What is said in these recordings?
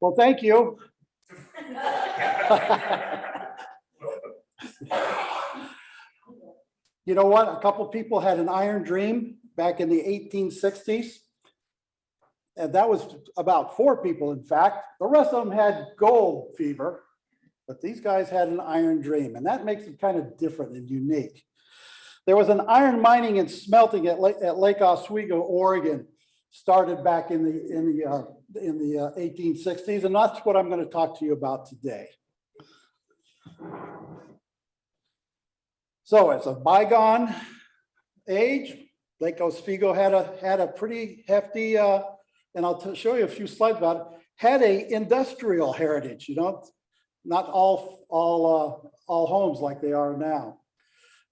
Well, thank you. You know what? A couple people had an iron dream back in the 1860s. And that was about 4 people, in fact. The rest of them had gold fever, but these guys had an iron dream, and that makes them kind of different and unique. There was an iron mining and smelting at Lake Oswego, Oregon, started back in the 1860s, and that's what I'm going to talk to you about today. So it's a bygone age. Lake Oswego had a pretty hefty, and I'll show you a few slides about it, had a industrial heritage, you know, not all homes like they are now.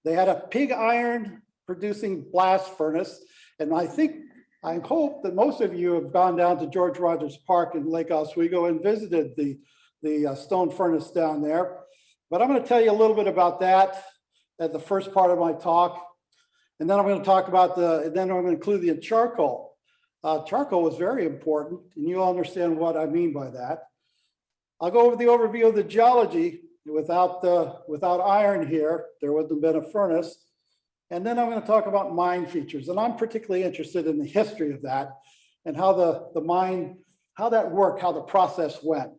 They had a pig iron producing blast furnace, and I hope that most of you have gone down to George Rogers Park in Lake Oswego and visited the stone furnace down there. But I'm going to tell you a little bit about that at the first part of my talk, and then I'm going to talk about then I'm going to include the charcoal. Charcoal was very important, and you'll understand what I mean by that. I'll go over the overview of the geology. Without iron here, there wouldn't have been a furnace. And then I'm going to talk about mine features, and I'm particularly interested in the history of that and how the mine, how that worked, how the process went.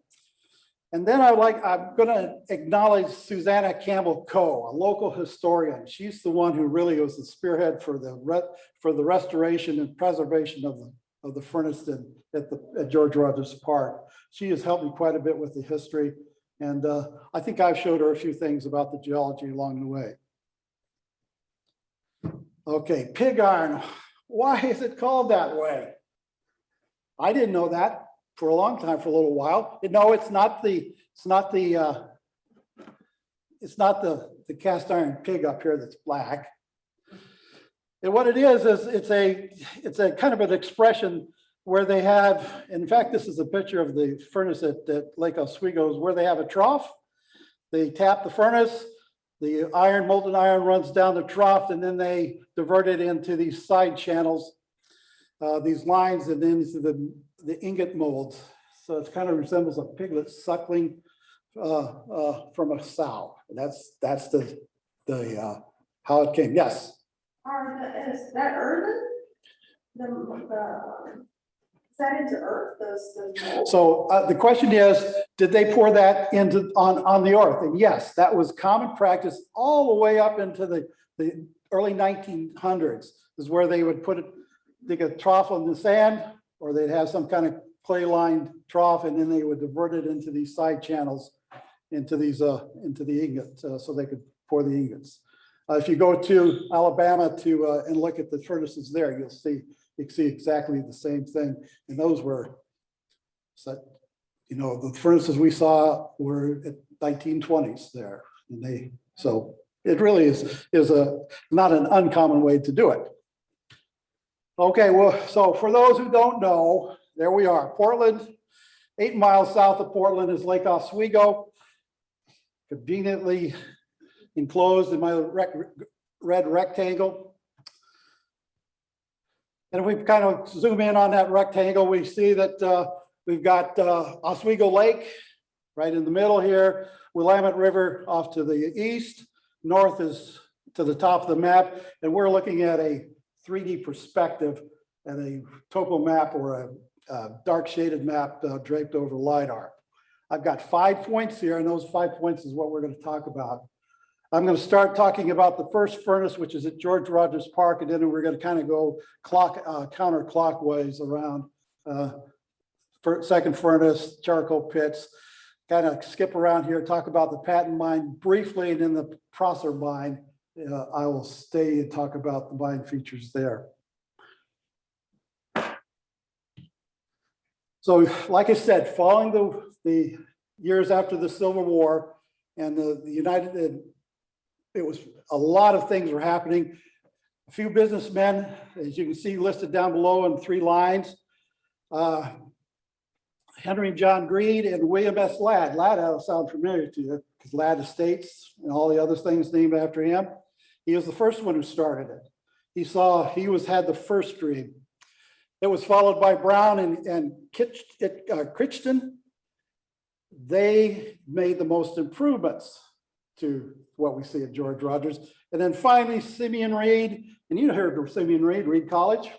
And then I'm going to acknowledge Susanna Campbell Coe, a local historian. She's the one who really was the spearhead for the restoration and preservation of the furnace at George Rogers Park. She has helped me quite a bit with the history, and I think I've showed her a few things about the geology along the way. Okay, pig iron. Why is it called that way? I didn't know that for a long time, for a little while. No, it's not the cast iron pig up here that's black. And what it is it's a kind of an expression where they have, in fact, this is a picture of the furnace at Lake Oswego, where they have a trough. They tap the furnace, the molten iron runs down the trough, and then they divert it into these side channels, these lines, and then into the ingot molds. So it kind of resembles a piglet suckling from a sow. And that's the how it came. Yes. Is that earthen? Is that into earth? Those molds? So the question is, did they pour that on the earth? And yes, that was common practice all the way up into the early 1900s. Is where they would dig a trough in the sand, or they'd have some kind of clay-lined trough, and then they would divert it into these side channels, into the ingot, so they could pour the ingots. If you go to Alabama and look at the furnaces there, you can see exactly the same thing. And those were, the furnaces we saw were at 1920s there, and so it really is not an uncommon way to do it. Okay, well, so for those who don't know, there we are, Portland. 8 miles south of Portland is Lake Oswego, conveniently enclosed in my red rectangle. And if we kind of zoom in on that rectangle, we see that we've got Oswego Lake right in the middle here, Willamette River off to the east, north is to the top of the map, and we're looking at a 3D perspective and a topo map, or a dark shaded map draped over LiDAR. I've got 5 points here, and those 5 points is what we're going to talk about. I'm going to start talking about the first furnace, which is at George Rogers Park, and then we're going to kind of go counterclockwise around second furnace, charcoal pits, kind of skip around here, talk about the Patton mine briefly, and then the Prosser mine. I will stay and talk about the mine features there. So, like I said, following the years after the Civil War and it was a lot of things were happening. A few businessmen, as you can see listed down below in 3 lines, Henry John Greed and William S. Ladd. Ladd ought to sound familiar to you, because Ladd Estates and all the other things named after him. He was the first one who started it. He had the first dream. It was followed by Brown and Crichton, they made the most improvements to what we see at George Rogers. And then finally, Simeon Reed, and you heard of Simeon Reed, Reed College.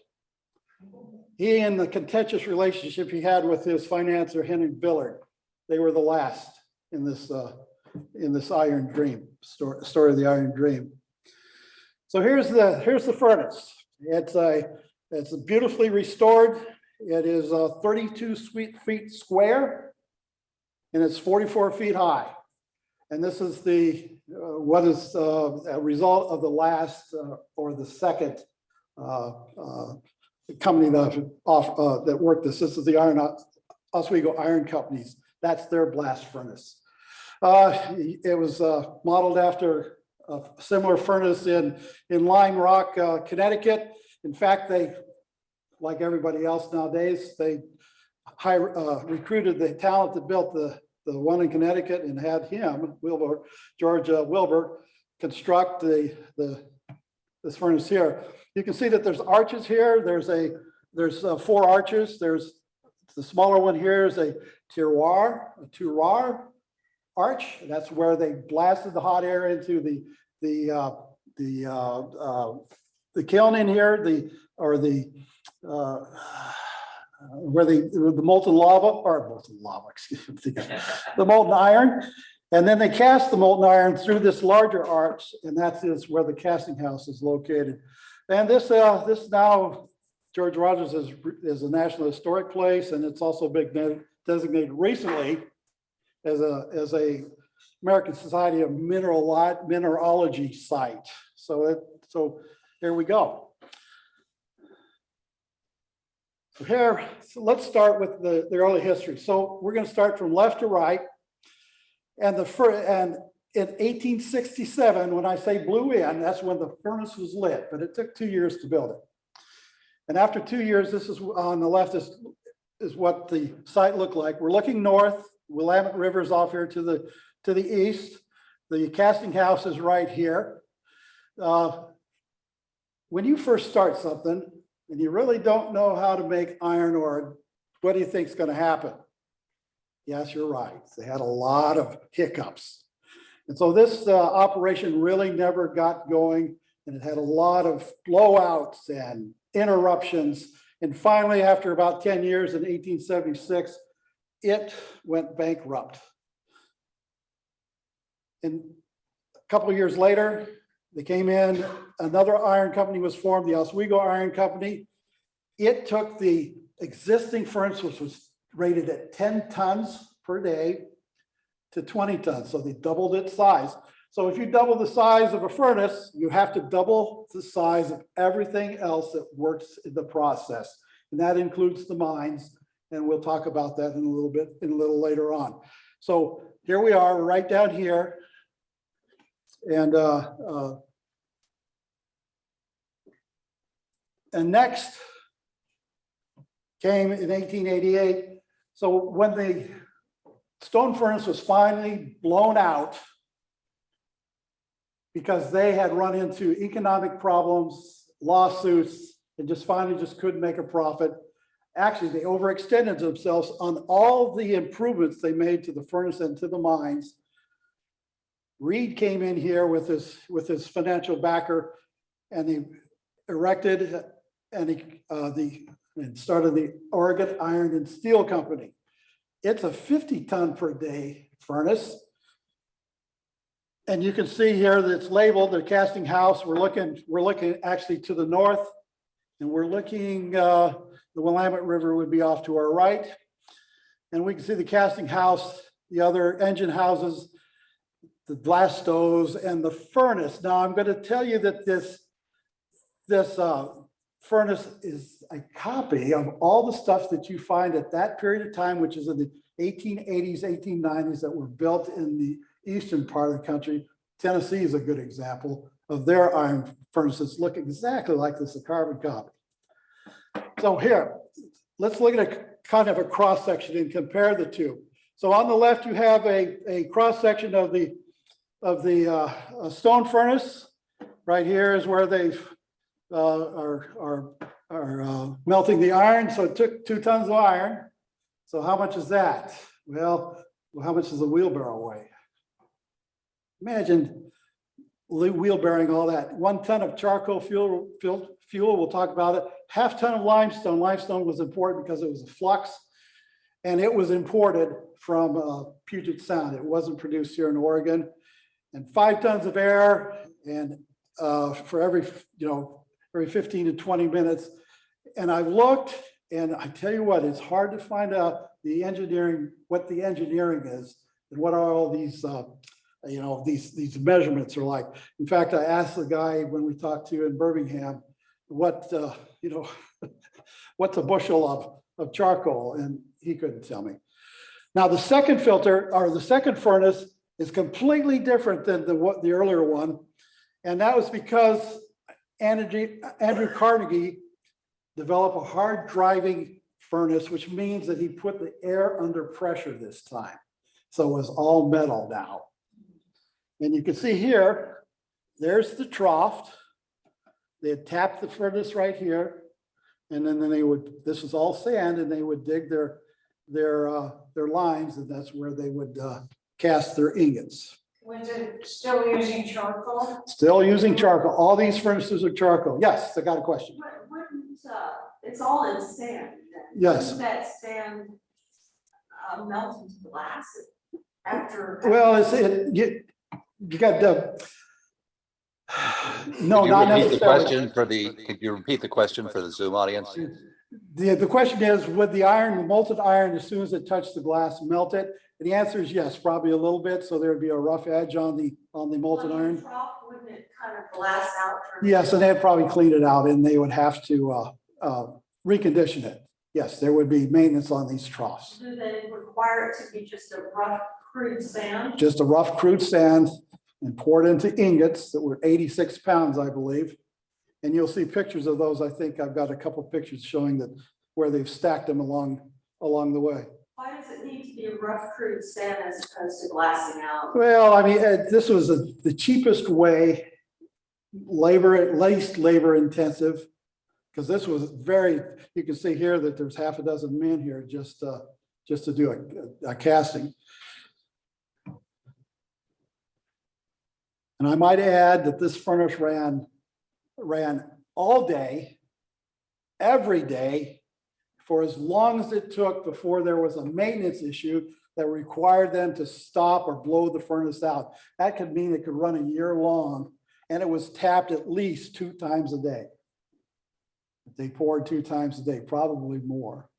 He and the contentious relationship he had with his financier, Henry Billard, they were the last in this Iron Dream, story of the Iron Dream. So here's the furnace. It's beautifully restored. It is 32 feet square, and it's 44 feet high. And this is what is a result of the last or the second company that worked this. This is the Oswego Iron Companies. That's their blast furnace. It was modeled after a similar furnace in Lime Rock, Connecticut. In fact, they, like everybody else nowadays, they recruited the talent that built the one in Connecticut and had him, George Wilbur, construct this furnace here. You can see that there's arches here. There's 4 arches. There's the smaller one here is a tiroir arch. That's where they blasted the hot air into the kiln in here, where the molten lava, excuse me, the molten iron. And then they cast the molten iron through this larger arch, and that is where the casting house is located. And this now, George Rogers is a National Historic Place, and it's also been designated recently as a American Society of Mineralogy site. So here we go. So let's start with the early history. So we're going to start from left to right. And in 1867, when I say blew in, that's when the furnace was lit, but it took 2 years to build it. And after 2 years, this is on the left is what the site looked like. We're looking north. Willamette River is off here to the east. The casting house is right here. When you first start something and you really don't know how to make iron ore, what do you think is going to happen? Yes, you're right. They had a lot of hiccups. And so this operation really never got going, and it had a lot of blowouts and interruptions. And finally, after about 10 years in 1876, it went bankrupt. And a couple of years later, they came in, another iron company was formed, the Oswego Iron Company. It took the existing furnace, which was rated at 10 tons per day, to 20 tons. So they doubled its size. So if you double the size of a furnace, you have to double the size of everything else that works in the process. And that includes the mines. And we'll talk about that in a little later on. So here we are, right down here. And next came in 1888. So when the stone furnace was finally blown out, because they had run into economic problems, lawsuits, and finally couldn't make a profit. Actually, they overextended themselves on all the improvements they made to the furnace and to the mines. Reed came in here with his financial backer, and he erected and started the Oregon Iron and Steel Company. It's a 50-ton per day furnace. And you can see here that it's labeled the casting house. We're looking actually to the north, and we're looking, the Willamette River would be off to our right. And we can see the casting house, the other engine houses, the blast stoves, and the furnace. Now I'm going to tell you that this furnace is a copy of all the stuff that you find at that period of time, which is in the 1880s, 1890s, that were built in the eastern part of the country. Tennessee is a good example of their iron furnaces look exactly like this, a carbon copy. So here, let's look at a kind of a cross section and compare the two. So on the left, you have a cross section of the stone furnace. Right here is where they are melting the iron. So it took 2 tons of iron. So how much is that? Well, Well, how much does a wheelbarrow weigh? Imagine wheelbarrowing all that. 1 ton of charcoal fuel, we'll talk about it. Half ton of limestone. Limestone was important because it was a flux, and it was imported from Puget Sound. It wasn't produced here in Oregon. And 5 tons of air, and for every 15 to 20 minutes. And I've looked, and I tell you what, it's hard to find out the engineering, what the engineering is, and what are all these, these measurements are like. In fact, I asked the guy when we talked to you in Birmingham, what, what's a bushel of charcoal, and he couldn't tell me. Now, the second filter, or the second furnace, is completely different than the earlier one, and that was because Andrew Carnegie developed a hard driving furnace, which means that he put the air under pressure this time. So it was all metal now. And you can see here, there's the trough. They had tapped the furnace right here. And then they would, this is all sand, and they would dig their lines, and that's where they would cast their ingots. Was it still using charcoal? Still using charcoal. All these furnaces are charcoal. Yes, I got a question. It's all in sand. Yes. Doesn't that sand melt into glass after? Well, you got the. No, not necessarily. Could you repeat the question for the Zoom audience? The question is, would the iron, the molten iron, as soon as it touched the glass, melt it? And the answer is yes, probably a little bit. So there'd be a rough edge on the molten iron. Wouldn't it kind of glass out? Yes, and they'd probably clean it out, and they would have to recondition it. Yes, there would be maintenance on these troughs. Do they require it to be just a rough, crude sand? Just a rough, crude sand, and poured into ingots that were 86 pounds, I believe. And you'll see pictures of those. I think I've got a couple of pictures showing that where they've stacked them along the way. Why does it need to be a rough, crude sand as opposed to glassing out? Well, I mean, this was the cheapest way, least labor intensive, because this was you can see here that there's half a dozen men here just to do a casting. And I might add that this furnace ran all day, every day, for as long as it took before there was a maintenance issue that required them to stop or blow the furnace out. That could mean it could run a year long, and it was tapped at least 2 times a day. They poured 2 times a day, probably more.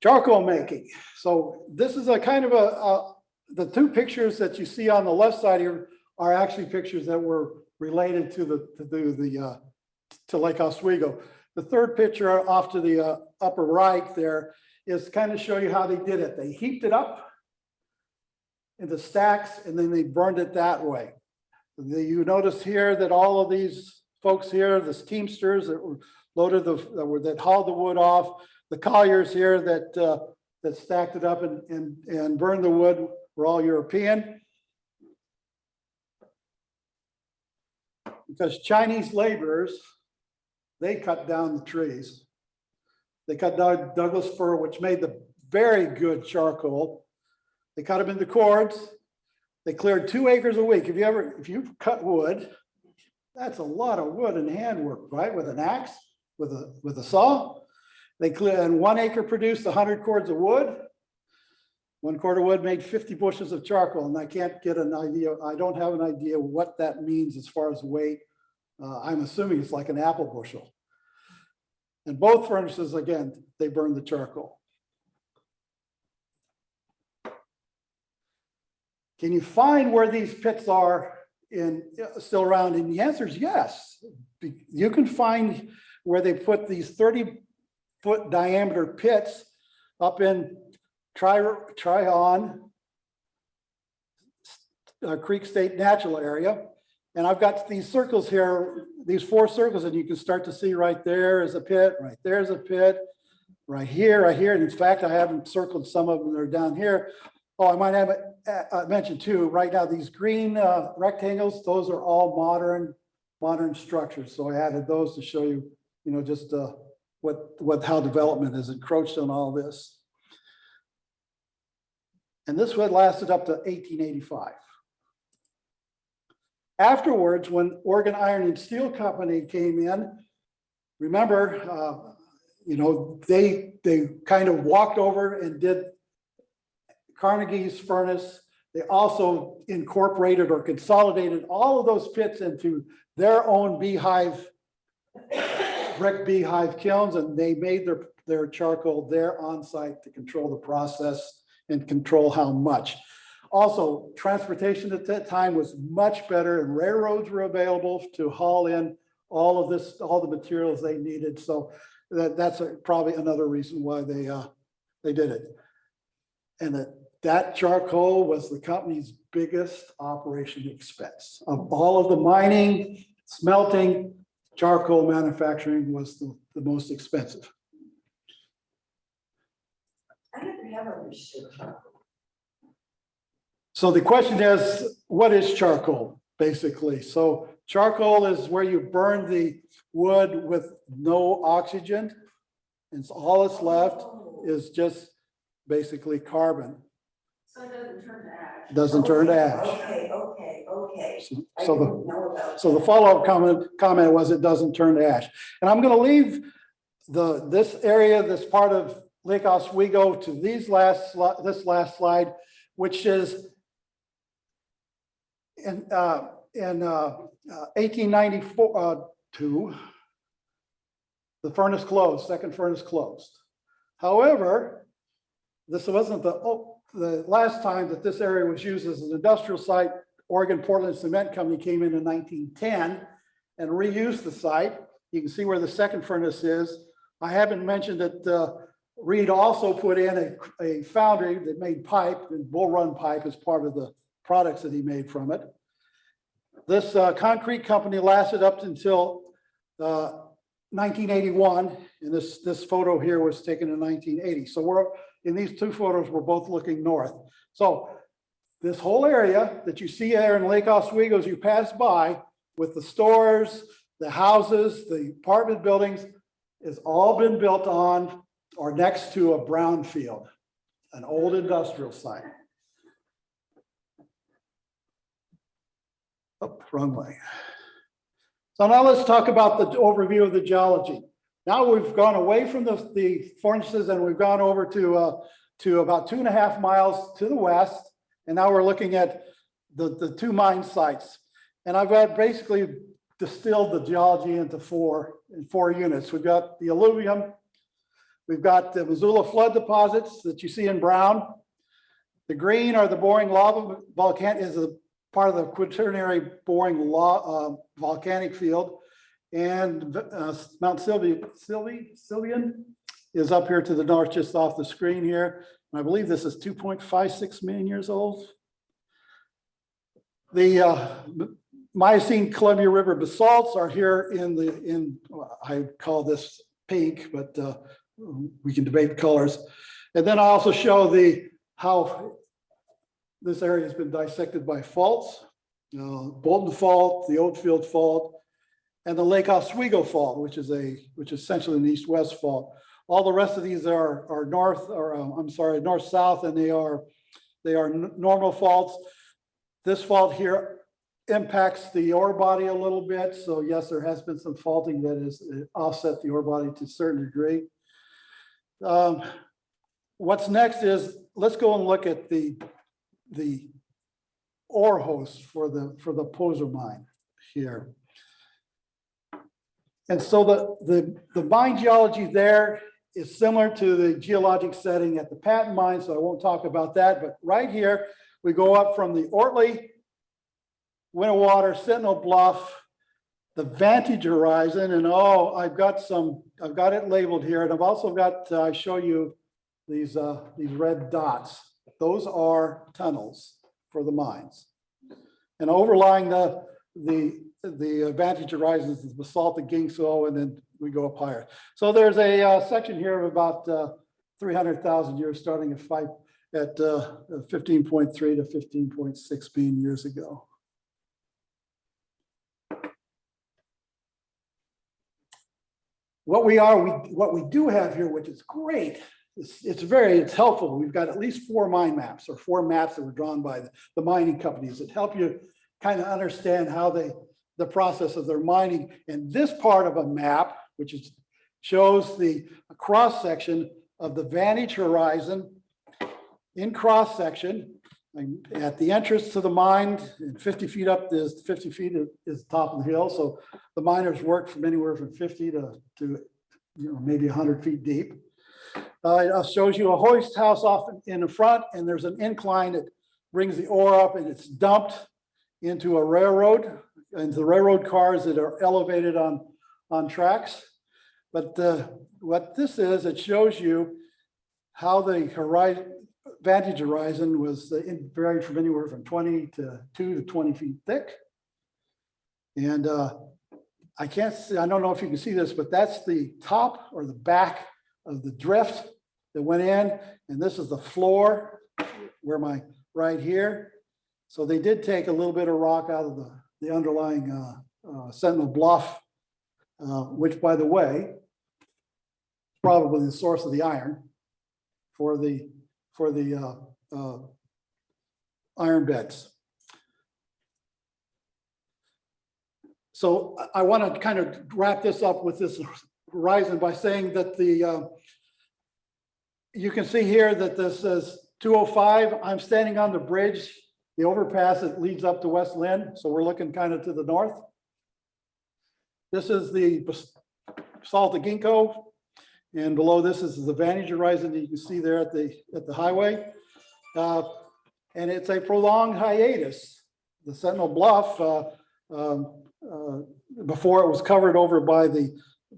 Charcoal making. So this is a kind of the 2 pictures that you see on the left side here are actually pictures that were related to Lake Oswego. The third picture off to the upper right there is kind of show you how they did it. They heaped it up into stacks, and then they burned it that way. You notice here that all of these folks here, the teamsters that were loaded that hauled the wood off, the colliers here that stacked it up and burned the wood were all European. Because Chinese laborers, they cut down the trees. They cut down Douglas fir, which made the very good charcoal. They cut them into cords. They cleared 2 acres a week. If you've cut wood, that's a lot of wood and handwork, right? With an axe, with a saw. They cleared, and 1 acre produced 100 cords of wood. 1 cord of wood made 50 bushels of charcoal, and I can't get an idea. I don't have an idea what that means as far as weight. I'm assuming it's like an apple bushel. And both furnaces, again, they burn the charcoal. Can you find where these pits are still around? And the answer is yes. You can find where they put these 30-foot diameter pits up in Tryon Creek State Natural Area. And I've got these circles here, these 4 circles, and you can start to see right there is a pit, right there's a pit, right here. And in fact, I haven't circled some of them that are down here. Oh, I might have mentioned too, right now, these green rectangles, those are all modern structures. So I added those to show you, just how development has encroached on all this. And this one lasted up to 1885. Afterwards, when Oregon Iron and Steel Company came in, remember, they kind of walked over and did Carnegie's furnace. They also incorporated or consolidated all of those pits into their own beehive, brick beehive kilns, and they made their charcoal there on site to control the process and control how much. Also, transportation at that time was much better, and railroads were available to haul in all of this, all the materials they needed. So that's probably another reason why they did it. And that charcoal was the company's biggest operation expense. Of all of the mining, smelting, charcoal manufacturing was the most expensive. I never have understood charcoal. So the question is, what is charcoal, basically? So charcoal is where you burn the wood with no oxygen, and so all that's left is just basically carbon. So it doesn't turn to ash. Doesn't turn to ash. Okay. I So didn't know about the that. follow-up comment was it doesn't turn to ash. And I'm going to leave this area, this part of Lake Oswego, to this last slide, which is in 1892, the furnace closed, second furnace closed. However, this wasn't the last time that this area was used as an industrial site. Oregon Portland Cement Company came in 1910 and reused the site. You can see where the second furnace is. I haven't mentioned that Reed also put in a foundry that made pipe, and bull run pipe as part of the products that he made from it. This concrete company lasted up until 1981, and this photo here was taken in 1980. So we're in these two photos, we're both looking north. So this whole area that you see there in Lake Oswego as you pass by, with the stores, the houses, the apartment buildings, has all been built on or next to a brownfield, an old industrial site. Wrong way. So now let's talk about the overview of the geology. Now we've gone away from the furnaces, and we've gone over to about 2.5 miles to the west. And now we're looking at the two mine sites. And I've got basically distilled the geology into four units. We've got the alluvium. We've got the Missoula flood deposits that you see in brown. The green are the boring lava is a part of the Quaternary boring volcanic field. And Mount Sylvian is up here to the north, just off the screen here. And I believe this is 2.56 million years old. The Miocene Columbia River basalts are here I call this pink, but we can debate colors. And then I also show how this area has been dissected by faults, Bolton Fault, the Oatfield Fault, and the Lake Oswego Fault, which is essentially an east-west fault. All the rest of these are north-south, and they are normal faults. This fault here impacts the ore body a little bit. So yes, there has been some faulting that has offset the ore body to a certain degree. What's next is, let's go and look at the ore host for the Poser mine here. And so the mine geology there is similar to the geologic setting at the Patton mine, so I won't talk about that. But right here, we go up from the Ortley, Winnewater, Sentinel Bluff, the Vantage Horizon, and I've got it labeled here, and I've also got I show you these red dots. Those are tunnels for the mines, and overlying the Vantage Horizons is basaltic ginkgo, and then we go up higher. So there's a section here of about 300,000 years, starting at 15.3 to 15.6 billion years ago. What we do have here, which is great, it's helpful. We've got at least 4 mine maps or 4 maps that were drawn by the mining companies that help you kind of understand how the process of their mining. And this part of a map, which shows the cross section of the vantage horizon in cross section at the entrance to the mine, and 50 feet up is 50 feet is the top of the hill. So the miners work from anywhere from 50 to maybe 100 feet deep. It shows you a hoist house off in the front, and there's an incline that brings the ore up, and it's dumped into a railroad, into the railroad cars that are elevated on tracks. But what this is, it shows you how the vantage horizon was varied from anywhere from 2 to 20 feet thick. And I can't see, I don't know if you can see this, but that's the top or the back of the drift that went in. And this is the floor where right here. So they did take a little bit of rock out of the underlying Sentinel Bluff, which, by the way, is probably the source of the iron for the iron beds. So I want to kind of wrap this up with this horizon by saying that you can see here that this says 205. I'm standing on the bridge, the overpass that leads up to West Lynn. So we're looking kind of to the north. This is the Salta Ginkgo, and below this is the vantage horizon that you can see there at the highway. And it's a prolonged hiatus. The Sentinel Bluff, before it was covered over by the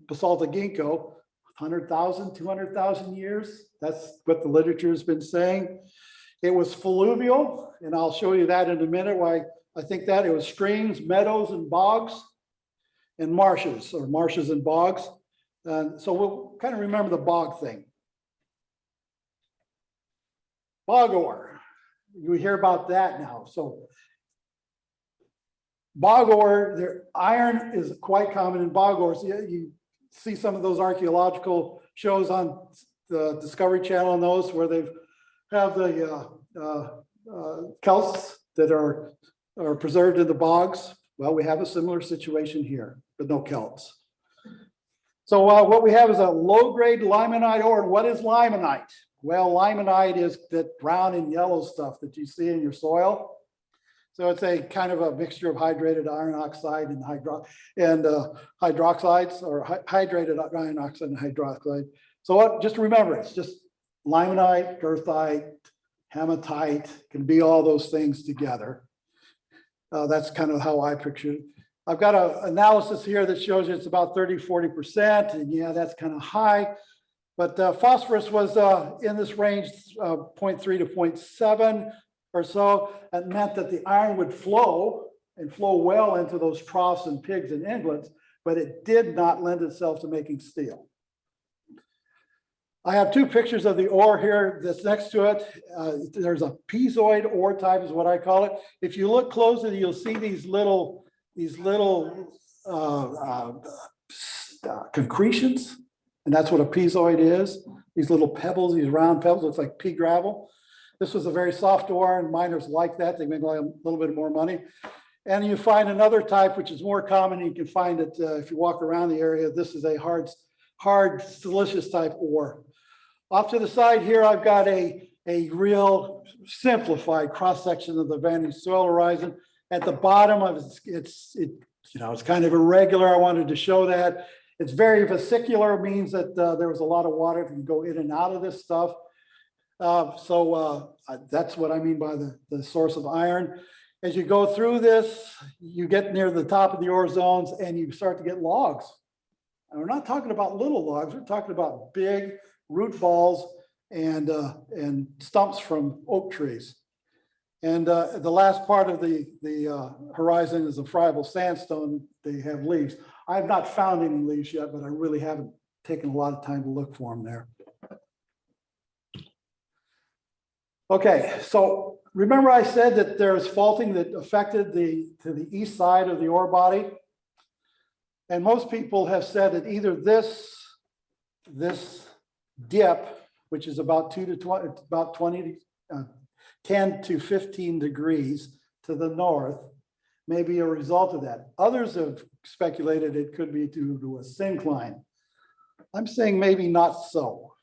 Basaltic ginkgo, 100,000, 200,000 years. That's what the literature has been saying. It was fluvial, and I'll show you that in a minute why I think that. It was streams, meadows, and bogs, and marshes, or marshes and bogs. So we'll kind of remember the bog thing. Bog ore, you hear about that now. So bog ore, iron is quite common in bog ores. You see some of those archaeological shows on the Discovery Channel and those where they have the kelts that are preserved in the bogs. Well, we have a similar situation here, but no kelts. So what we have is a low-grade limonite ore. And what is limonite? Well, limonite is that brown and yellow stuff that you see in your soil. So it's a kind of a mixture of hydrated iron oxide and hydroxides, or hydrated iron oxide and hydroxide. So just remember, it's just limonite, goethite, hematite, can be all those things together. That's kind of how I picture it. I've got an analysis here that shows you it's about 30–40%, and yeah, that's kind of high. But phosphorus was in this range, 0.3 to 0.7 or so. It meant that the iron would flow and flow well into those troughs and pigs and inlets, but it did not lend itself to making steel. I have 2 pictures of the ore here that's next to it. There's a piezoid ore type is what I call it. If you look closely, you'll see these little concretions, and that's what a piezoid is. These little pebbles, these round pebbles, looks like pea gravel. This was a very soft ore, and miners like that. They make a little bit more money. And you find another type, which is more common. You can find it if you walk around the area. This is a hard silicious type ore. Off to the side here, I've got a real simplified cross section of the vantage soil horizon. At the bottom of it's kind of irregular. I wanted to show that. It's very vesicular, means that there was a lot of water that can go in and out of this stuff. So that's what I mean by the source of iron. As you go through this, you get near the top of the ore zones and you start to get logs. And we're not talking about little logs. We're talking about big root balls and stumps from oak trees. And the last part of the horizon is a friable sandstone. They have leaves. I have not found any leaves yet, but I really haven't taken a lot of time to look for them there. Okay, so remember I said that there's faulting that affected to the east side of the ore body. And most people have said that either this dip, which is about 10 to 15 degrees to the north, may be a result of that. Others have speculated it could be due to a syncline. I'm saying maybe not so.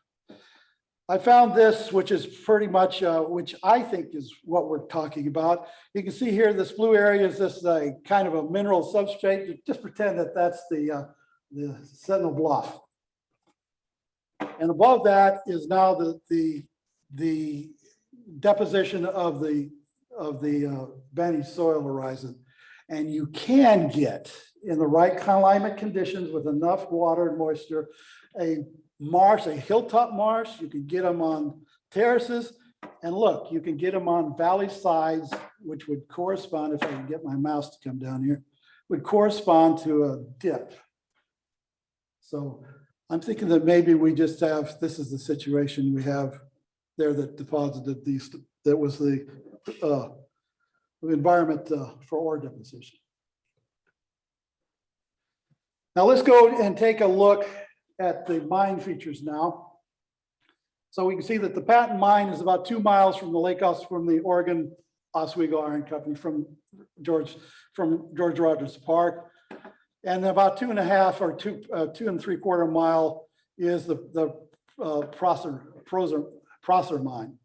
I found this, which is pretty much, which I think is what we're talking about. You can see here, this blue area is this kind of a mineral substrate. Just pretend that that's the Sentinel Bluff. And above that is now the deposition of the Benny soil horizon. And you can get, in the right climate conditions with enough water and moisture, a marsh, a hilltop marsh. You can get them on terraces. And look, you can get them on valley sides, which would correspond, if I can get my mouse to come down here, would correspond to a dip. So I'm thinking that maybe we just have, this is the situation we have there that deposited these, that was the environment for ore deposition. Now let's go and take a look at the mine features now. So we can see that the Patton mine is about 2 miles from the Oregon Oswego Iron Company, from George Rogers Park. And about 2.5 or 2 3/4 mile is the Prosser mine.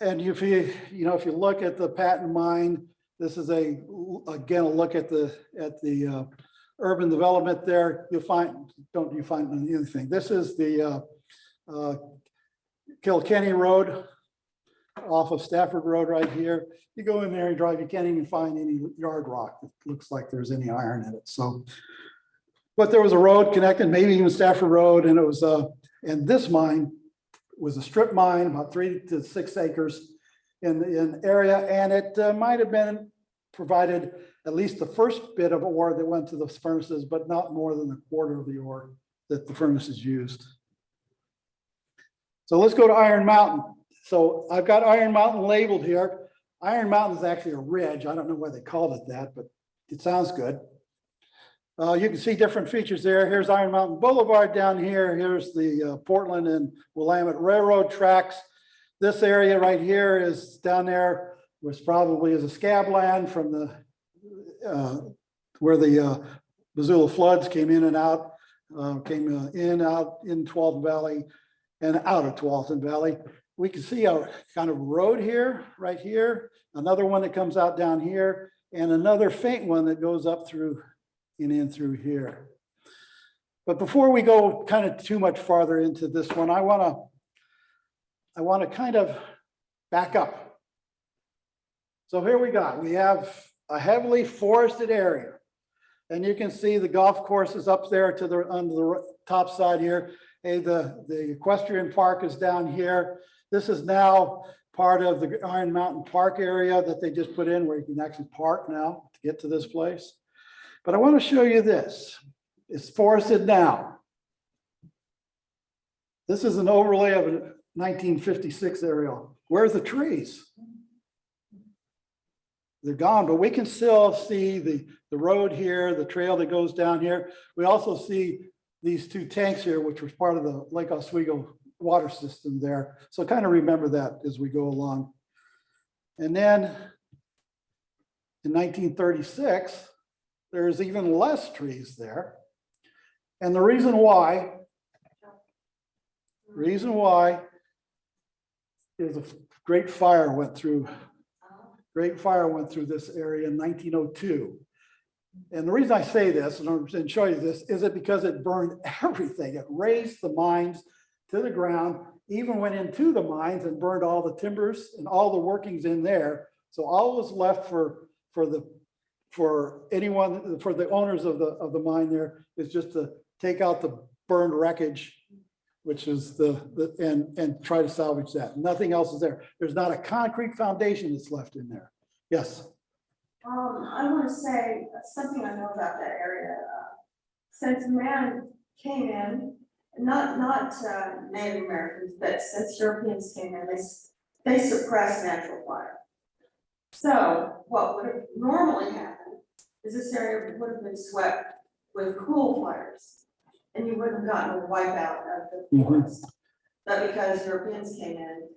And if you look at the Patton mine, this is again a look at the urban development there. You'll find, don't you find anything? This is the Kilkenny Road off of Stafford Road right here. You go in there and drive, you can't even find any yard rock that looks like there's any iron in it. So, but there was a road connected, maybe even Stafford Road, and it was and this mine was a strip mine, about 3 to 6 acres in area, and it might have been provided at least the first bit of ore that went to the furnaces, but not more than 1/4 of the ore that the furnaces used. So let's go to Iron Mountain. So I've got Iron Mountain labeled here. Iron Mountain is actually a ridge. I don't know why they called it that, but it sounds good. You can see different features there. Here's Iron Mountain Boulevard down here. Here's the Portland and Willamette Railroad tracks. This area right here is down there, which probably is a scab land from the where the Missoula floods came in and out, out in Tualatin Valley and out of Tualatin Valley. We can see a kind of road here, right here, another one that comes out down here, and another faint one that goes up through and in through here. But before we go kind of too much farther into this one, I want to kind of back up. So here we have a heavily forested area, and you can see the golf courses up there to the on the top side here. Hey, the equestrian park is down here. This is now part of the Iron Mountain Park area that they just put in, where you can actually park now to get to this place. But I want to show you this. It's forested now. This is an overlay of a 1956 aerial. Where's the trees? They're gone, but we can still see the road here, the trail that goes down here. We also see these 2 tanks here, which was part of the Lake Oswego water system there. So kind of remember that as we go along. And then in 1936, there's even less trees there. And the reason why is a great fire went through this area in 1902. And the reason I say this and show you this is it because it burned everything. It razed the mines to the ground, even went into the mines and burned all the timbers and all the workings in there. So all was left for the owners of the mine there is just to take out the burned wreckage, which is and try to salvage that. Nothing else is there. There's not a concrete foundation that's left in there. Yes. I want to say something I know about that area. Since man came in, not Native Americans, but since Europeans came in, they suppressed natural fire. So what would have normally happened is this area would have been swept with cool fires. and you wouldn't have gotten a wipeout of the Mhm. forest. But because Europeans came in,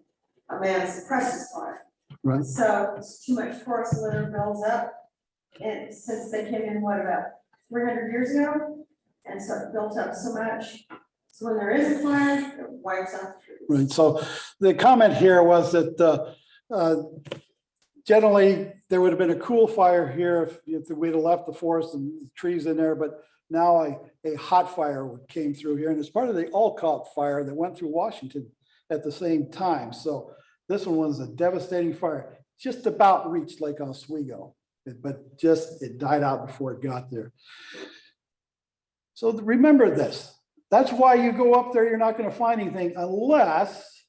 a man suppresses fire. Right. So it's too much forest litter builds up. And since they came in, what, about 300 years ago? And so it built up so much. So when there is a fire, it wipes out the trees. Right, so the comment here was that generally, there would have been a cool fire here if we'd have left the forest and the trees in there, but now a hot fire came through here, and it's part of the Alcott fire that went through Washington at the same time. So this one was a devastating fire, just about reached Lake Oswego, but just it died out before it got there. So remember this. That's why you go up there, you're not going to find anything unless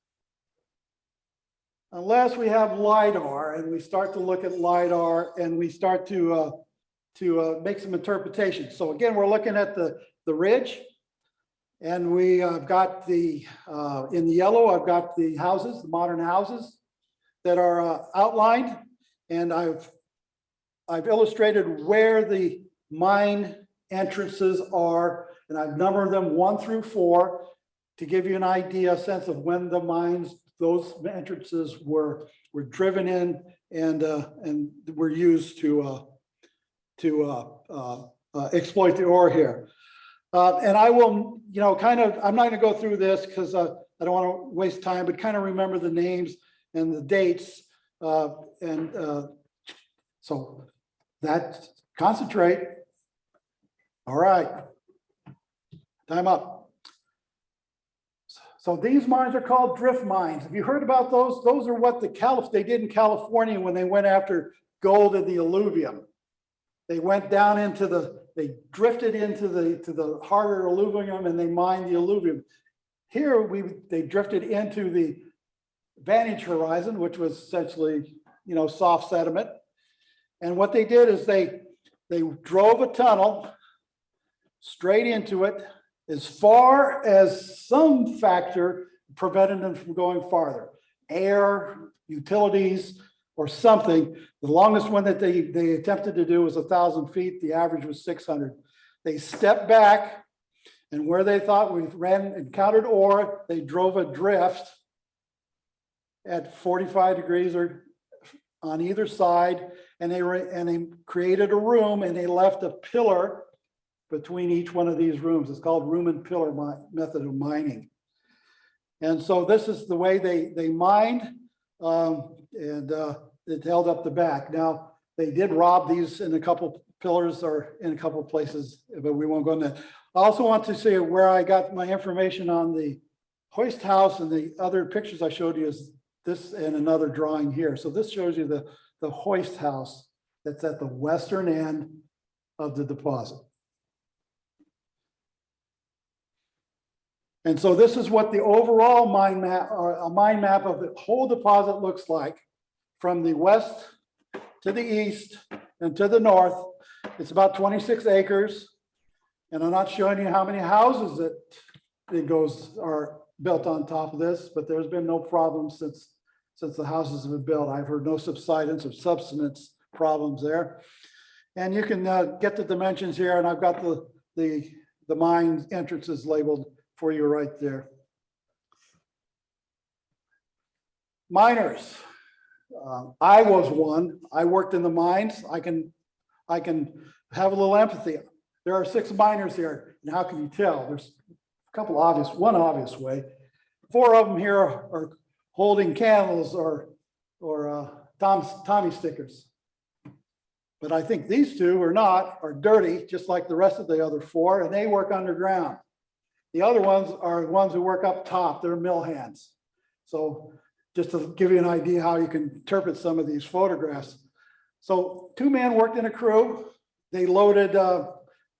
we have LiDAR and we start to look at LiDAR and we start to make some interpretations. So again, we're looking at the ridge, and we have got the, in the yellow, I've got the houses, the modern houses that are outlined, and I've illustrated where the mine entrances are, and I've numbered them 1 through 4 to give you an idea, a sense of when the mines, those entrances were driven in and were used to exploit the ore here. And I will, I'm not going to go through this because I don't want to waste time, but kind of remember the names and the dates. So that, concentrate. All right. Time up. So these mines are called drift mines. Have you heard about those? Those are what they did in California when they went after gold in the alluvium. They went down into they drifted into the harder alluvium and they mined the alluvium. Here they drifted into the vantage horizon, which was essentially, soft sediment. And what they did is they drove a tunnel straight into it, as far as some factor prevented them from going farther. Air, utilities, or something. The longest one that they attempted to do was 1,000 feet. The average was 600. They stepped back, and where they thought we encountered ore, they drove a drift at 45 degrees or on either side, and they created a room, and they left a pillar between each one of these rooms. It's called room and pillar method of mining. And so this is the way they mined, and it held up the back. Now, they did rob these in a couple pillars or in a couple places, but we won't go into that. I also want to say where I got my information on the hoist house, and the other pictures I showed you is this and another drawing here. So this shows you the hoist house that's at the western end of the deposit. And so this is what the overall mine map, or a mine map of the whole deposit looks like from the west to the east and to the north. It's about 26 acres. And I'm not showing you how many houses are built on top of this, but there's been no problem since the houses have been built. I've heard no subsidence or subsidence problems there. And you can get the dimensions here, and I've got the mine entrances labeled for you right there. Miners. I was one. I worked in the mines. I can have a little empathy. There are 6 miners here, and how can you tell? There's a couple one obvious way. 4 of them here are holding candles or Tommy stickers. But I think these 2 are dirty, just like the rest of the other 4, and they work underground. The other ones are ones who work up top. They're mill hands. So just to give you an idea how you can interpret some of these photographs. So 2 men worked in a crew. They loaded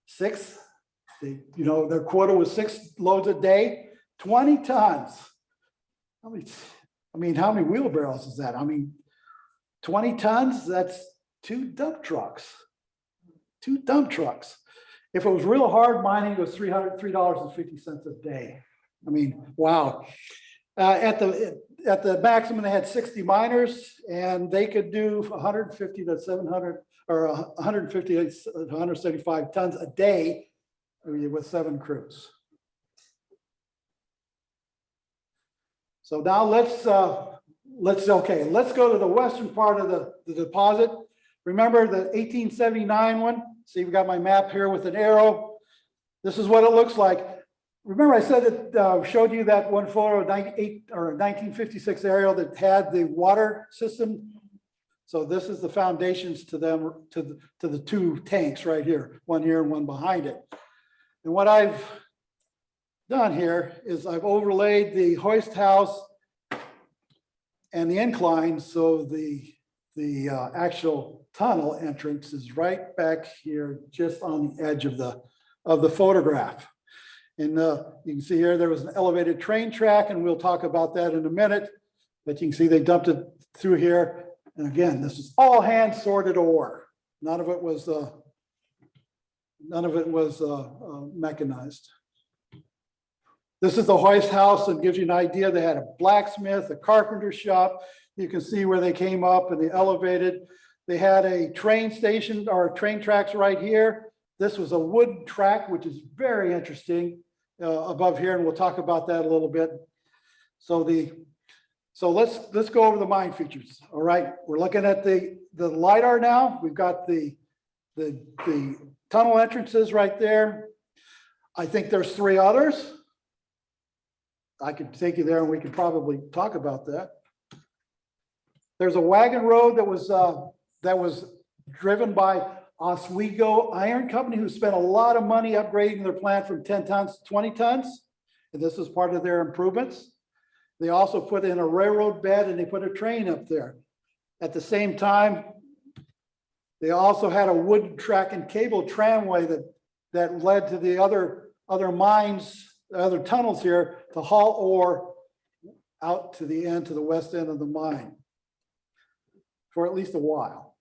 6. Their quota was 6 loads a day, 20 tons. How many wheelbarrows is that? 20 tons, that's 2 dump trucks. 2 dump trucks. If it was real hard mining, it was $3.50 a day. Wow. At the maximum, they had 60 miners, and they could do 150 to 700 or 150 to 175 tons a day with 7 crews. So now let's go to the western part of the deposit. Remember the 1879 one? See, we got my map here with an arrow. This is what it looks like. Remember I said that, showed you that one photo of 1956 aerial that had the water system. So this is the foundations to them, to the two tanks right here, one here and one behind it. And what I've done here is I've overlaid the hoist house and the incline, so the actual tunnel entrance is right back here, just on the edge of the photograph. And you can see here there was an elevated train track, and we'll talk about that in a minute. But you can see they dumped it through here. And again, this is all hand sorted ore. None of it was mechanized. This is the hoist house, and gives you an idea. They had a blacksmith, a carpenter shop. You can see where they came up and they elevated. They had a train station or train tracks right here. This was a wood track, which is very interesting above here, and we'll talk about that a little bit. So let's go over the mine features. All right, we're looking at the LiDAR now. We've got the tunnel entrances right there. I think there's 3 others. I could take you there and we could probably talk about that. There's a wagon road that was driven by Oswego Iron Company, who spent a lot of money upgrading their plant from 10 tons to 20 tons. And this is part of their improvements. They also put in a railroad bed and they put a train up there. At the same time, they also had a wood track and cable tramway that led to the other mines, other tunnels here to haul ore out to the end, to the west end of the mine for at least a while.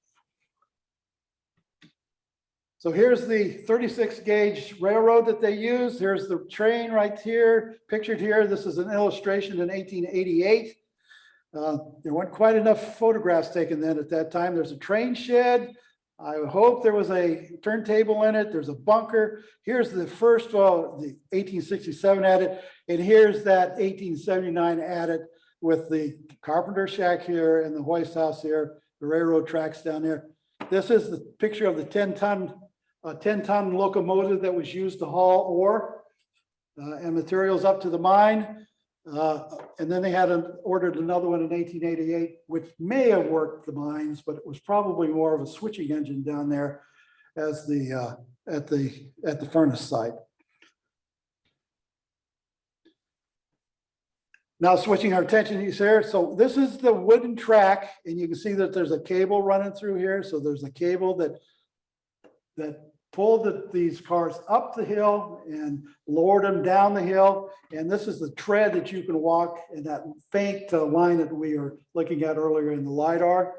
So here's the 36 gauge railroad that they used. Here's the train right here, pictured here. This is an illustration in 1888. There weren't quite enough photographs taken then at that time. There's a train shed. I hope there was a turntable in it. There's a bunker. Here's the first, the 1867 adit, and here's that 1879 adit with the carpenter shack here and the hoist house here, the railroad tracks down there. This is the picture of the 10-ton locomotive that was used to haul ore and materials up to the mine. And then they had ordered another one in 1888, which may have worked the mines, but it was probably more of a switching engine down there as at the furnace site. Now switching our attention here. So this is the wooden track, and you can see that there's a cable running through here. So there's a cable that pulled these cars up the hill and lowered them down the hill. And this is the tread that you can walk in that faint line that we were looking at earlier in the LiDAR.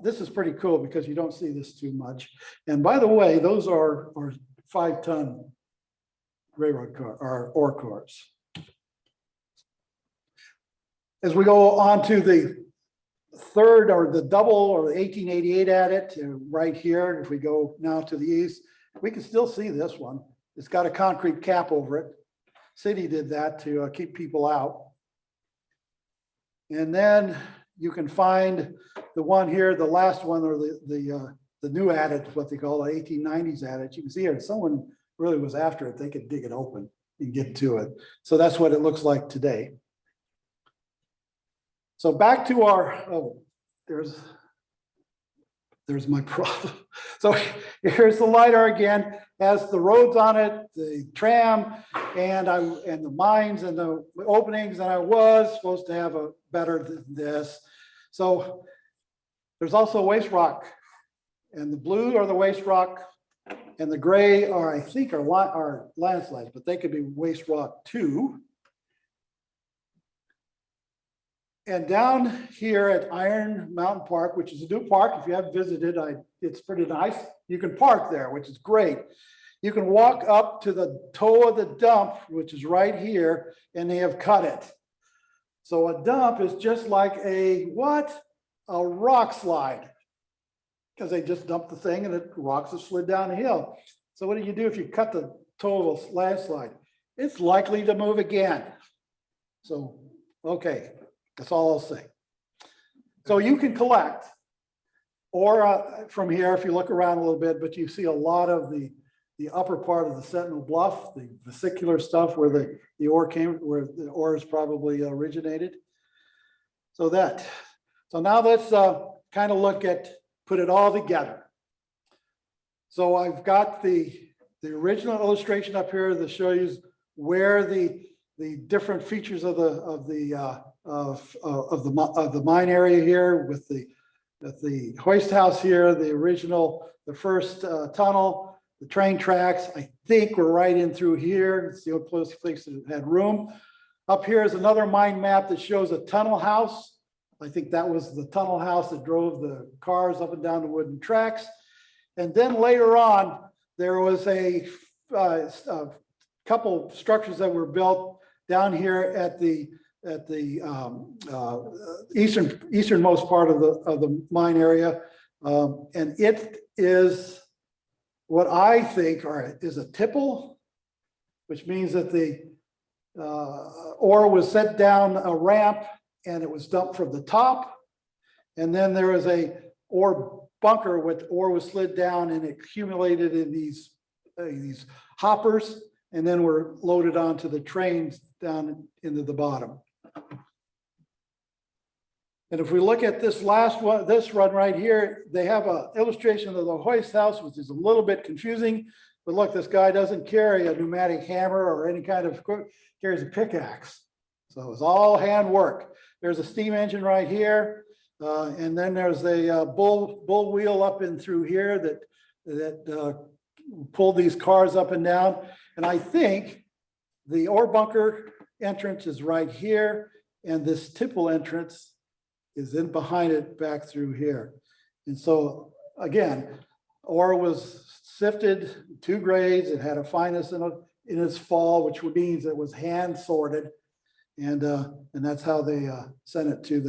This is pretty cool because you don't see this too much. And by the way, those are 5-ton railroad car or ore cars. As we go on to the third or the double or the 1888 adit right here, if we go now to the east, we can still see this one. It's got a concrete cap over it. City did that to keep people out. And then you can find the one here, the last one, or the new adit, what they call the 1890s adit. You can see here, if someone really was after it, they could dig it open and get to it. So that's what it looks like today. So back to our, there's my problem. So here's the LiDAR again, has the roads on it, the tram, and the mines and the openings, and I was supposed to have a better than this. So there's also waste rock, and the blue are the waste rock, and the gray are, I think, are landslides, but they could be waste rock too. And down here at Iron Mountain Park, which is a new park, if you haven't visited, it's pretty nice. You can park there, which is great. You can walk up to the toe of the dump, which is right here, and they have cut it. So a dump is just like a what? A rock slide. Because they just dumped the thing and the rocks have slid down the hill. So what do you do if you cut the toe of a landslide? It's likely to move again. So Okay, that's all I'll say. So you can collect, or from here, if you look around a little bit, but you see a lot of the upper part of the Sentinel Bluff, the vesicular stuff where the ore came, where the ore is probably originated. So now let's kind of look at, put it all together. So I've got the original illustration up here that shows you where the different features of the mine area here, with the hoist house here, the first tunnel, the train tracks. I think we're right in through here. It's the only place that had room. Up here is another mine map that shows a tunnel house. I think that was the tunnel house that drove the cars up and down the wooden tracks. And then later on, there was a couple structures that were built down here at the easternmost part of the mine area, and it is what I think is a tipple, which means that the ore was set down a ramp and it was dumped from the top, and then there was a ore bunker with ore was slid down and accumulated in these hoppers, and then were loaded onto the trains down into the bottom. And if we look at this last one, this run right here, they have an illustration of the hoist house, which is a little bit confusing. But look, this guy doesn't carry a pneumatic hammer or any kind of, carries a pickaxe. So it's all hand work. There's a steam engine right here. And then there's a bull wheel up in through here that pulled these cars up and down. And I think the ore bunker entrance is right here, and this tipple entrance is in behind it back through here. And so again, ore was sifted 2 grades. It had a fineness in its fall, which means it was hand sorted, and that's how they sent it to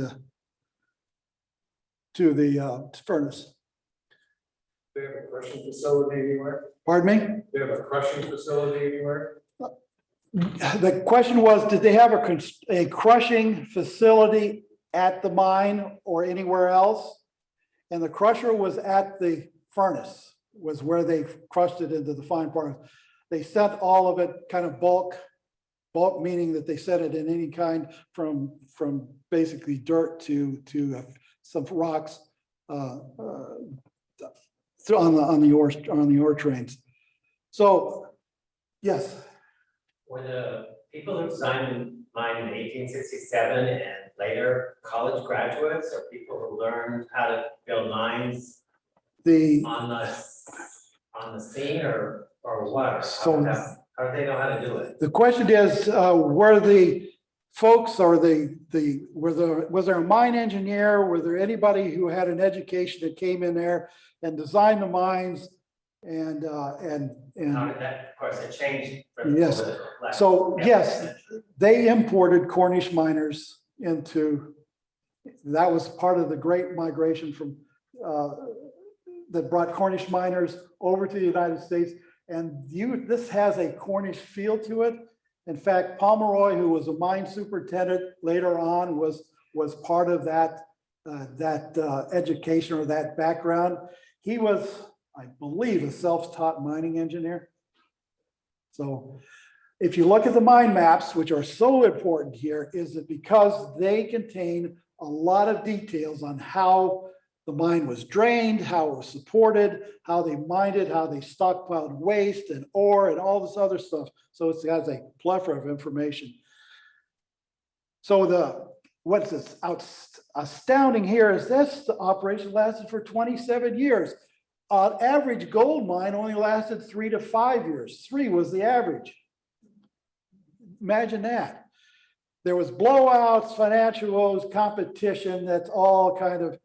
the furnace. They have a crushing facility anywhere? Pardon me? They have a crushing facility anywhere? The question was, did they have a crushing facility at the mine or anywhere else? And the crusher was at the furnace, was where they crushed it into the fine parts. They sent all of it kind of bulk meaning that they sent it in any kind from basically dirt to some rocks on the ore trains. So yes. Were the people who designed the mine in 1867 and later college graduates, or people who learned how to build mines on the scene, or what? So How do they know how to do it? the question is, were the folks or was there a mine engineer? Were there anybody who had an education that came in there and designed the mines and How did that, of course, it changed. Yes. over the last So, yes. century. they imported Cornish miners into, that was part of the great migration from that brought Cornish miners over to the United States. And this has a Cornish feel to it. In fact, Pomeroy, who was a mine superintendent later on, was part of that education or that background. He was, I believe, a self-taught mining engineer. So if you look at the mine maps, which are so important here, is that because they contain a lot of details on how the mine was drained, how it was supported, how they mined it, how they stockpiled waste and ore and all this other stuff. So it has a plethora of information. So what's this astounding here is this operation lasted for 27 years. Average gold mine only lasted 3 to 5 years. 3 was the average. Imagine that. There was blowouts, financial woes, competition. That's all kind of,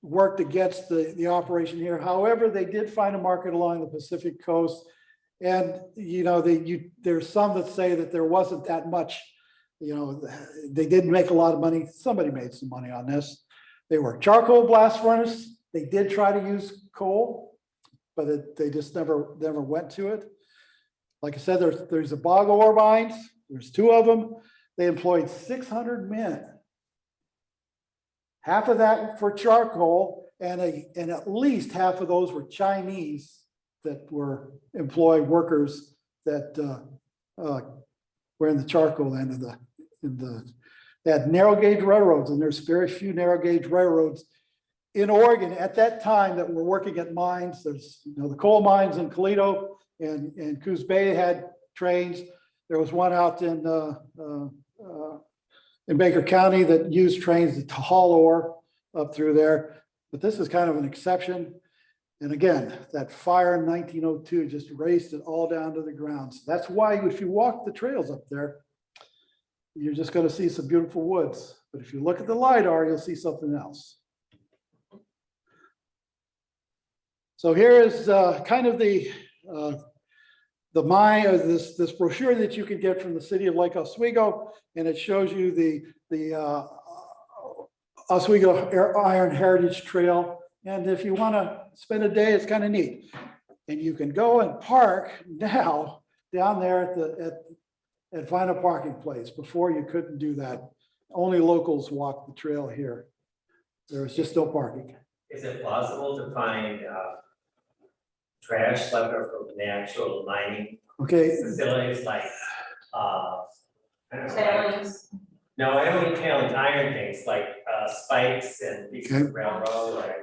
worked against the operation here. However, they did find a market along the Pacific coast. And, there's some that say that there wasn't that much, they didn't make a lot of money. Somebody made some money on this. They were charcoal blast furnace. They did try to use coal, but they just never went to it. Like I said, there's the bog ore mines. There's 2 of them. They employed 600 men. Half of that for charcoal, and at least half of those were Chinese that were employed workers that were in the charcoal end of they had narrow gauge railroads, and there's very few narrow gauge railroads in Oregon at that time that were working at mines. There's, the coal mines in Toledo and Coos Bay had trains. There was one out in Baker County that used trains to haul ore up through there. But this is kind of an exception. And again, that fire in 1902 just raced it all down to the ground. So that's why if you walk the trails up there, you're just going to see some beautiful woods. But if you look at the LiDAR, you'll see something else. So here is kind of the mine, this brochure that you can get from the city of Lake Oswego, and it shows you the Oswego Iron Heritage Trail. And if you want to spend a day, it's kind of neat. And you can go and park now down there at Vinyl Parking Place. Before, you couldn't do that. Only locals walk the trail here. There's just no parking. Is it possible to find trash left over from the actual mining Okay, facilities like, I don't know, like- Tailings. No, I don't mean tailings, iron things like spikes and pieces of railroad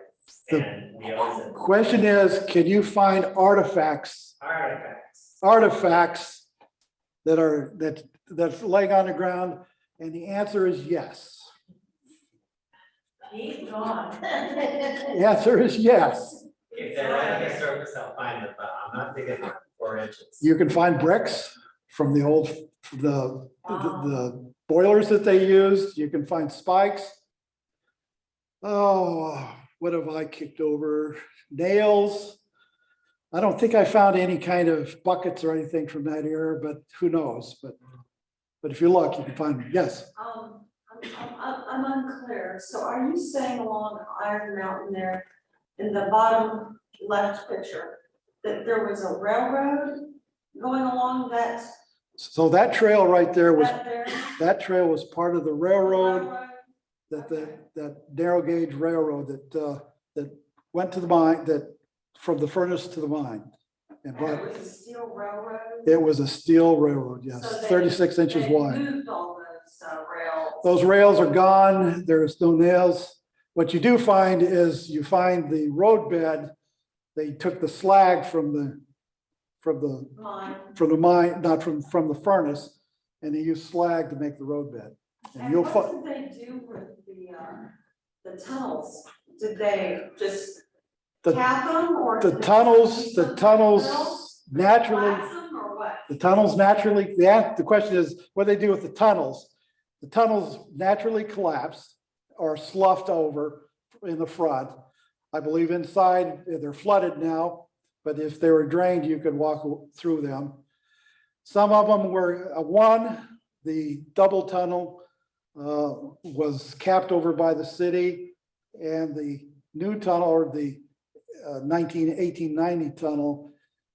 and wheels and question is, can you find artifacts artifacts. that's laying on the ground? And the answer is yes. He's gone. The answer is yes. If they're right on the surface, I'll find it, but I'm not digging 4 inches. You can find bricks from the old, the boilers that they used. You can find spikes. Oh, what have I kicked over? Nails. I don't think I found any kind of buckets or anything from that era, but who knows? But if you look, you can find them. Yes. I'm unclear. So are you saying along Iron Mountain there, in the bottom left picture, that there was a railroad going along that, So that trail right there was, that there? that trail was part of the railroad, that narrow gauge railroad that went to the mine, that from the furnace to the mine. And And brought, it was a steel railroad? it was a steel railroad, So yes, they- 36 inches they wide. moved all those rails. Those rails are gone. There's no nails. What you do find is you find the roadbed. They took the slag from the Mine. mine, not from the furnace, and they used slag to make the roadbed. And And you'll what find, did they do with the tunnels? Did they just The- cap them or? the did they tunnels, use the them to tunnels build? naturally, Collapse them or what? the tunnels naturally, the question is what they do with the tunnels. The tunnels naturally collapse or sloughed over in the front. I believe inside, they're flooded now, but if they were drained, you could walk through them. Some of them were, the double tunnel was capped over by the city, and the new tunnel, or the 1890 tunnel,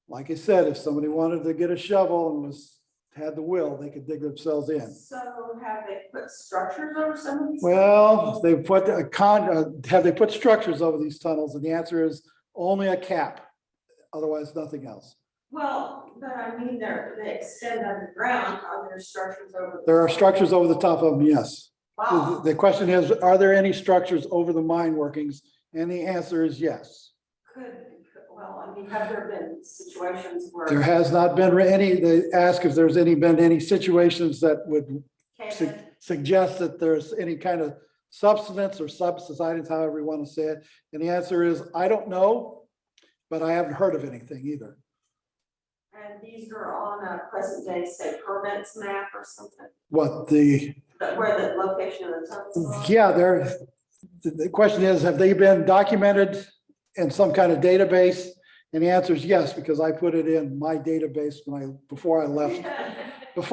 like I said, if somebody wanted to get a shovel and had the will, they could dig themselves in. So have they put structures over some of these? Well, they put have they put structures over these tunnels? And the answer is only a cap, otherwise nothing else. Well, but I mean, they extend underground, are there structures over? There are structures over the top of them, yes. Wow. The question is, are there any structures over the mine workings? And the answer is yes. Well, I mean, have there been situations where? There has not been any, they ask if there's been any situations that would Came suggest that there's any kind of substance or subsidence, however you want to say it. And the answer is, I don't know, but I haven't heard of anything either. And these are on a present day, say, permits map or something, What where the location of the tunnels are? yeah, the question is, have they been documented in some kind of database? And the answer is yes, because I put it in my database before I left. If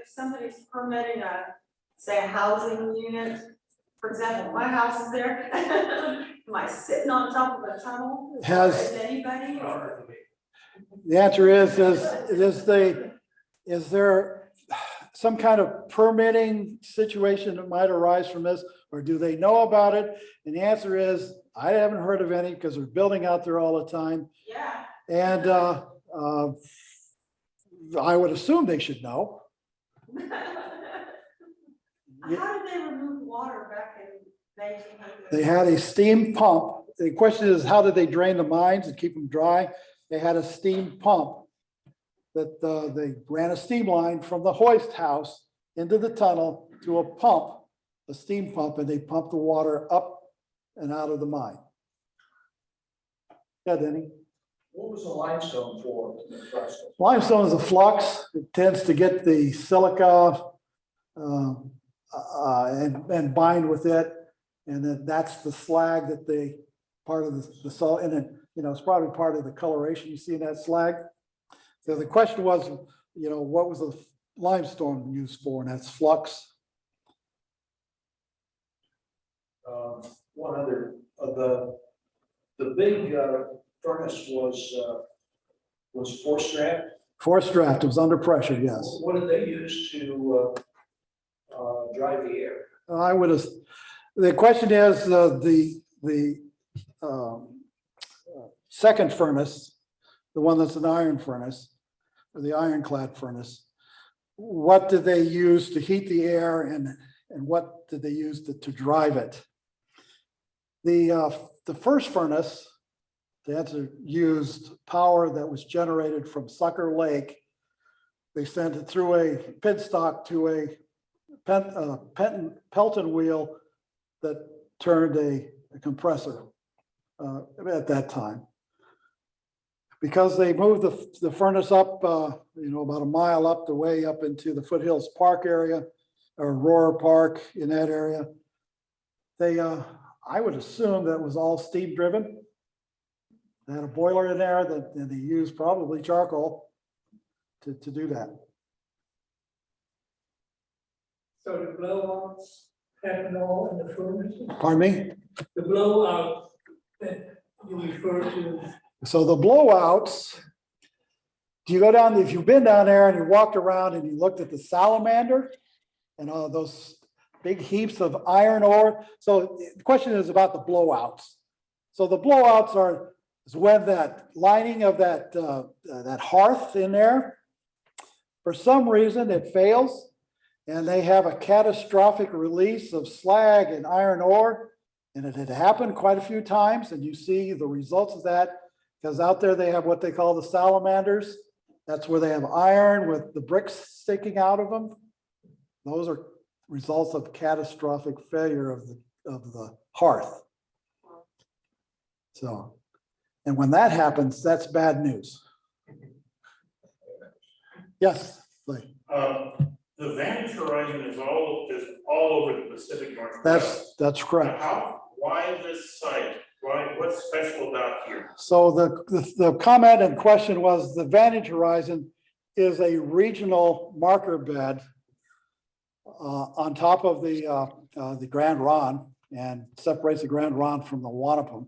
somebody's permitting say a housing unit, for example, my house is there, am I sitting on top of a tunnel? Or Has- is anybody? Or- The answer is is there some kind of permitting situation that might arise from this? Or do they know about it? And the answer is, I haven't heard of any because they're building out there all the time. Yeah. And I would assume they should know. How did they remove water back in 1900? They had a steam pump. The question is, how did they drain the mines and keep them dry? They had a steam pump that they ran a steam line from the hoist house into the tunnel to a pump, a steam pump, and they pumped the water up and out of the mine. Yeah, Denny? What was the limestone for in the process? Limestone is a flux. It tends to get the silica and bind with it. And then that's the slag that they, part of the salt, and then, it's probably part of the coloration you see in that slag. So the question was, what was the limestone used for? And that's flux. One other, the big furnace was forced draft. Forced draft, it was under pressure, yes. What did they use to dry the air? I would have, the question is, the second furnace, the one that's an iron furnace, or the ironclad furnace, what did they use to heat the air and what did they use to drive it? The first furnace, the answer, used power that was generated from Sucker Lake. They sent it through a penstock to a Pelton wheel that turned a compressor at that time. Because they moved the furnace up, about a mile up the way up into the Foothills Park area, or Aurora Park in that area. They, I would assume that was all steam driven. They had a boiler in there and they used probably charcoal to do that. So the blowouts happen all in the furnace? Pardon me? The blowout that you refer to, So the blowouts, do you go down, if you've been down there and you walked around and you looked at the salamander and all those big heaps of iron ore. So the question is about the blowouts. So the blowouts is when that lining of that hearth in there, for some reason it fails and they have a catastrophic release of slag and iron ore. And it had happened quite a few times, and you see the results of that because out there they have what they call the salamanders. That's where they have iron with the bricks sticking out of them. Those are results of catastrophic failure of the hearth. So, and when that happens, that's bad news. Yes, Lee. The Vantage Horizon is all over the Pacific Northwest. That's correct. Why this site? What's special about here? So the comment and question was the Vantage Horizon is a regional marker bed on top of the Grand Ronde and separates the Grand Ronde from the Wanapum.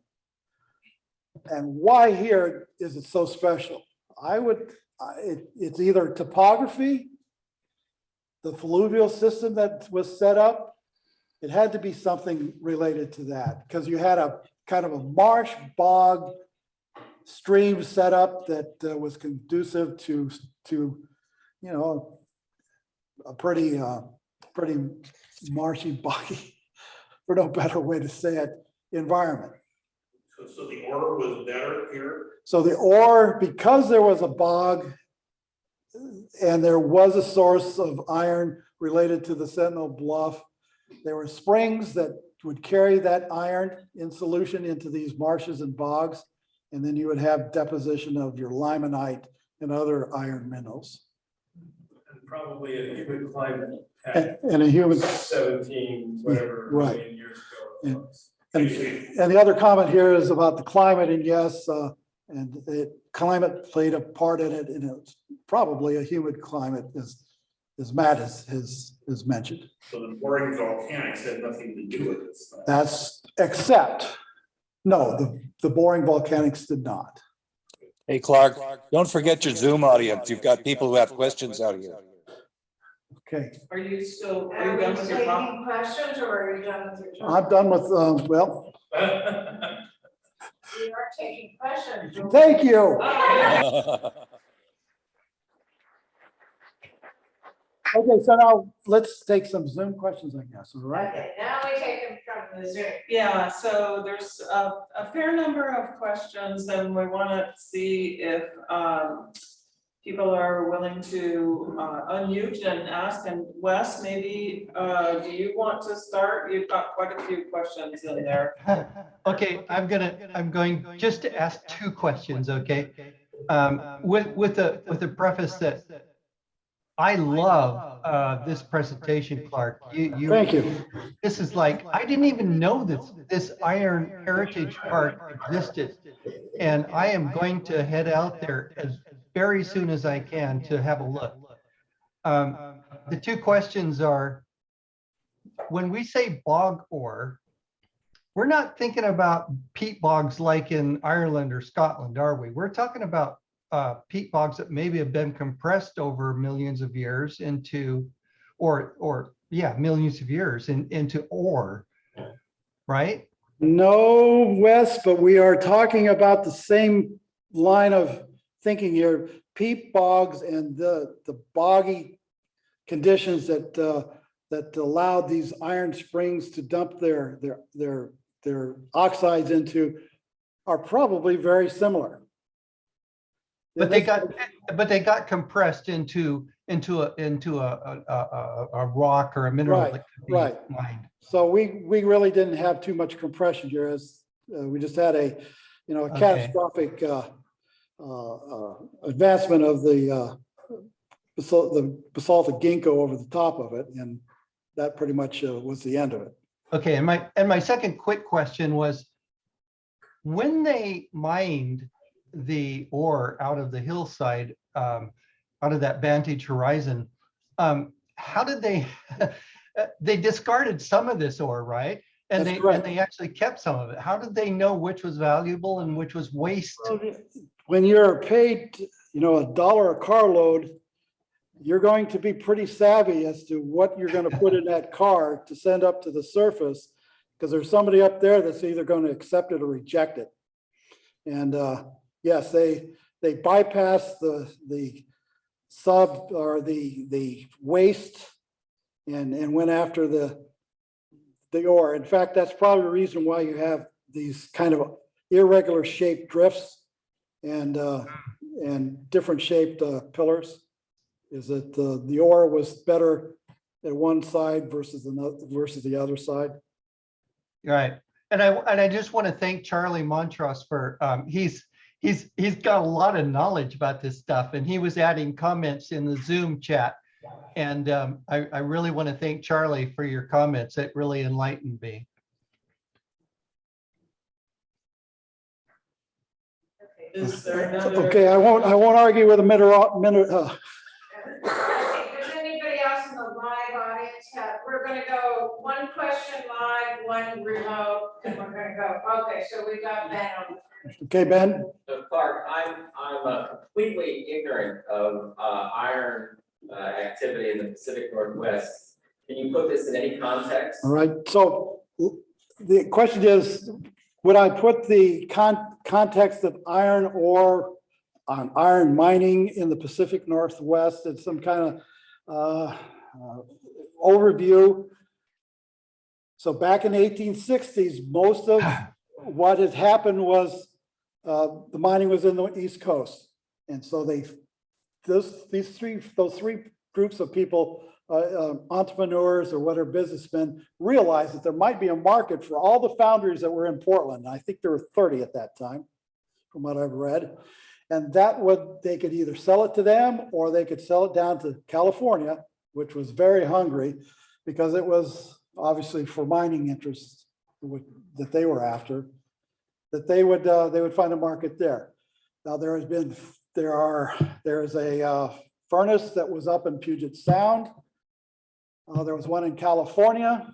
And why here is it so special? It's either topography, the fluvial system that was set up. It had to be something related to that because you had a kind of a marsh bog stream set up that was conducive to a pretty marshy, boggy, for no better way to say it, environment. So the ore was better here? So the ore, because there was a bog and there was a source of iron related to the Sentinel Bluff, there were springs that would carry that iron in solution into these marshes and bogs, and then you would have deposition of your limonite and other iron minerals. and probably a humid climate And a human, 17, whatever, Right. million years ago. it was. and the other comment here is about the climate, and yes, and the climate played a part in it, and it's probably a humid climate, as Matt has mentioned. So the boring volcanics had nothing to do with this. That's except, no, the boring volcanics did not. Hey, Clark, don't forget your Zoom audience. You've got people who have questions out here. Okay, Are you still, Are we taking questions or are you done with your turn? I'm done with, well, We are taking questions. thank you. Okay, so now let's take some Zoom questions, I guess, all right? Okay, now we take them from the Zoom. Yeah, so there's a fair number of questions and we want to see if people are willing to unmute and ask. And Wes, maybe do you want to start? You've got quite a few questions in there. Okay, I'm going just to ask two questions, okay? With the preface that I love this presentation, Clark. Thank you. This is like, I didn't even know this Iron Heritage Park existed. And I am going to head out there as very soon as I can to have a look. The two questions are, when we say bog ore, we're not thinking about peat bogs like in Ireland or Scotland, are we? We're talking about peat bogs that maybe have been compressed over millions of years into, millions of years into ore, right? No, Wes, but we are talking about the same line of thinking here. Peat bogs and the boggy conditions that allowed these iron springs to dump their oxides into are probably very similar. But they got compressed into a rock or a mineral Right, that could be right. mined. So we really didn't have too much compression here, as we just had a Okay. catastrophic advancement of the basaltic ginkgo over the top of it, and that pretty much was the end of it. Okay, and my second quick question was, when they mined the ore out of the hillside, out of that Vantage Horizon, how did they they discarded some of this ore, right? And That's correct. they actually kept some of it. How did they know which was valuable and which was waste? When you're paid, $1 a carload, you're going to be pretty savvy as to what you're going to put in that car to send up to the surface, because there's somebody up there that's either going to accept it or reject it. And yes, they bypassed the sub or the waste and went after the ore. In fact, that's probably the reason why you have these kind of irregular shaped drifts and different shaped pillars, is that the ore was better at one side versus the other side. Right. And I just want to thank Charlie Montross for he's got a lot of knowledge about this stuff, and he was adding comments in the Zoom chat. And I really want to thank Charlie for your comments. It really enlightened me. Is there another? Okay, I won't argue with a Does anybody else in the live audience have, we're gonna go one question live, one remote, and we're gonna go, okay, so we got Ben on. Okay, Ben. So Clark, I'm completely ignorant of iron activity in the Pacific Northwest. Can you put this in any context? All right. So the question is, would I put the context of iron ore on iron mining in the Pacific Northwest in some kind of overview? So back in the 1860s, most of what had happened was the mining was in the East Coast. And so those three groups of people, entrepreneurs or whatever, businessmen, realized that there might be a market for all the foundries that were in Portland. I think there were 30 at that time, from what I've read. And they could either sell it to them or they could sell it down to California, which was very hungry because it was obviously for mining interests that they were after, that they would find a market there. Now there is a furnace that was up in Puget Sound. There was one in California,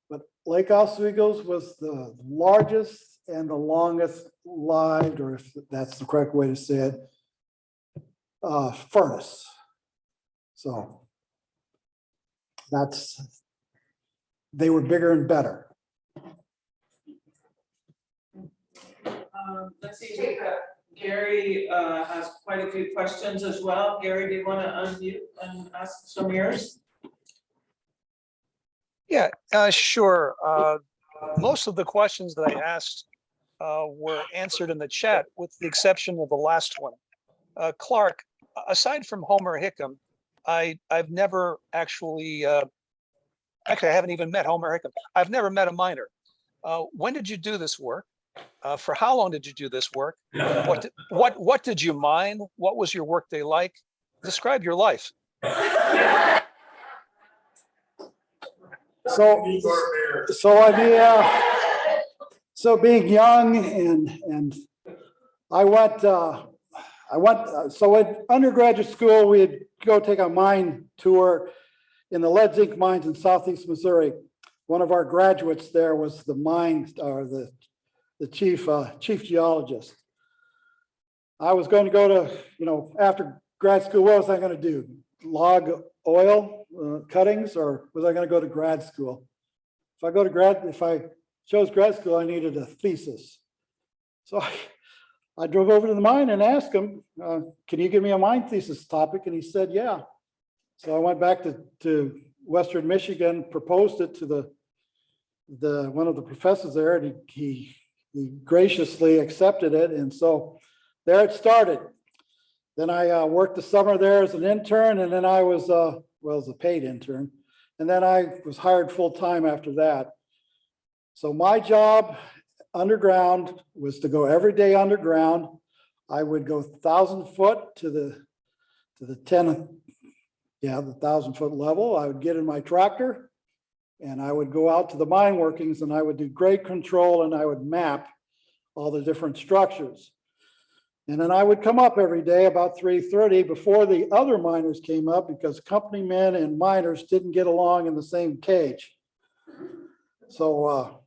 but Lake Oswego was the largest and the longest or if that's the correct way to say it, furnace. So they were bigger and better. Let's see, we've got Gary has quite a few questions as well. Gary, do you want to unmute and ask some of yours? Yeah, sure. Most of the questions that I asked were answered in the chat, with the exception of the last one. Clark, aside from Homer Hickam, I've never actually, actually, I haven't even met Homer Hickam. I've never met a miner. When did you do this work? For how long did you do this work? What did you mine? What was your workday like? Describe your life. So being young and I went, so at undergraduate school, we'd go take a mine tour in the lead zinc mines in southeast Missouri. One of our graduates there was the mine, or the chief geologist. I was going to go to, after grad school, what was I going to do? Log oil cuttings, or was I going to go to grad school? If I chose grad school, I needed a thesis. So I drove over to the mine and asked him, can you give me a mine thesis topic? And he said, yeah. So I went back to Western Michigan, proposed it to the one of the professors there, and he graciously accepted it. And so there it started. Then I worked the summer there as an intern, and then I was, as a paid intern. And then I was hired full-time after that. So my job underground was to go every day underground. I would go 1,000 foot to the 1,000-foot level. I would get in my tractor and I would go out to the mine workings, and I would do grade control, and I would map all the different structures. And then I would come up every day about 3:30 before the other miners came up, because company men and miners didn't get along in the same cage. So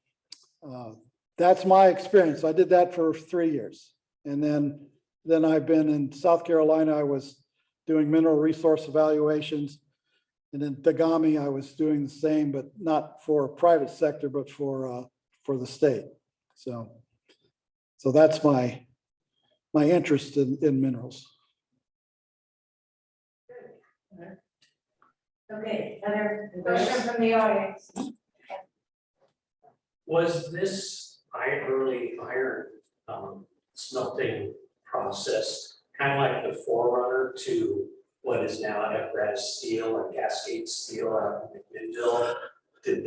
that's my experience. I did that for 3 years. And then I've been in South Carolina. I was doing mineral resource evaluations. And in Dagami, I was doing the same, but not for private sector, but for the state. So that's my interest in minerals. Okay, other question from the audience? Was this early iron smelting process kind of like the forerunner to what is now apparatus steel or Cascade Steel out in McMinnville? Did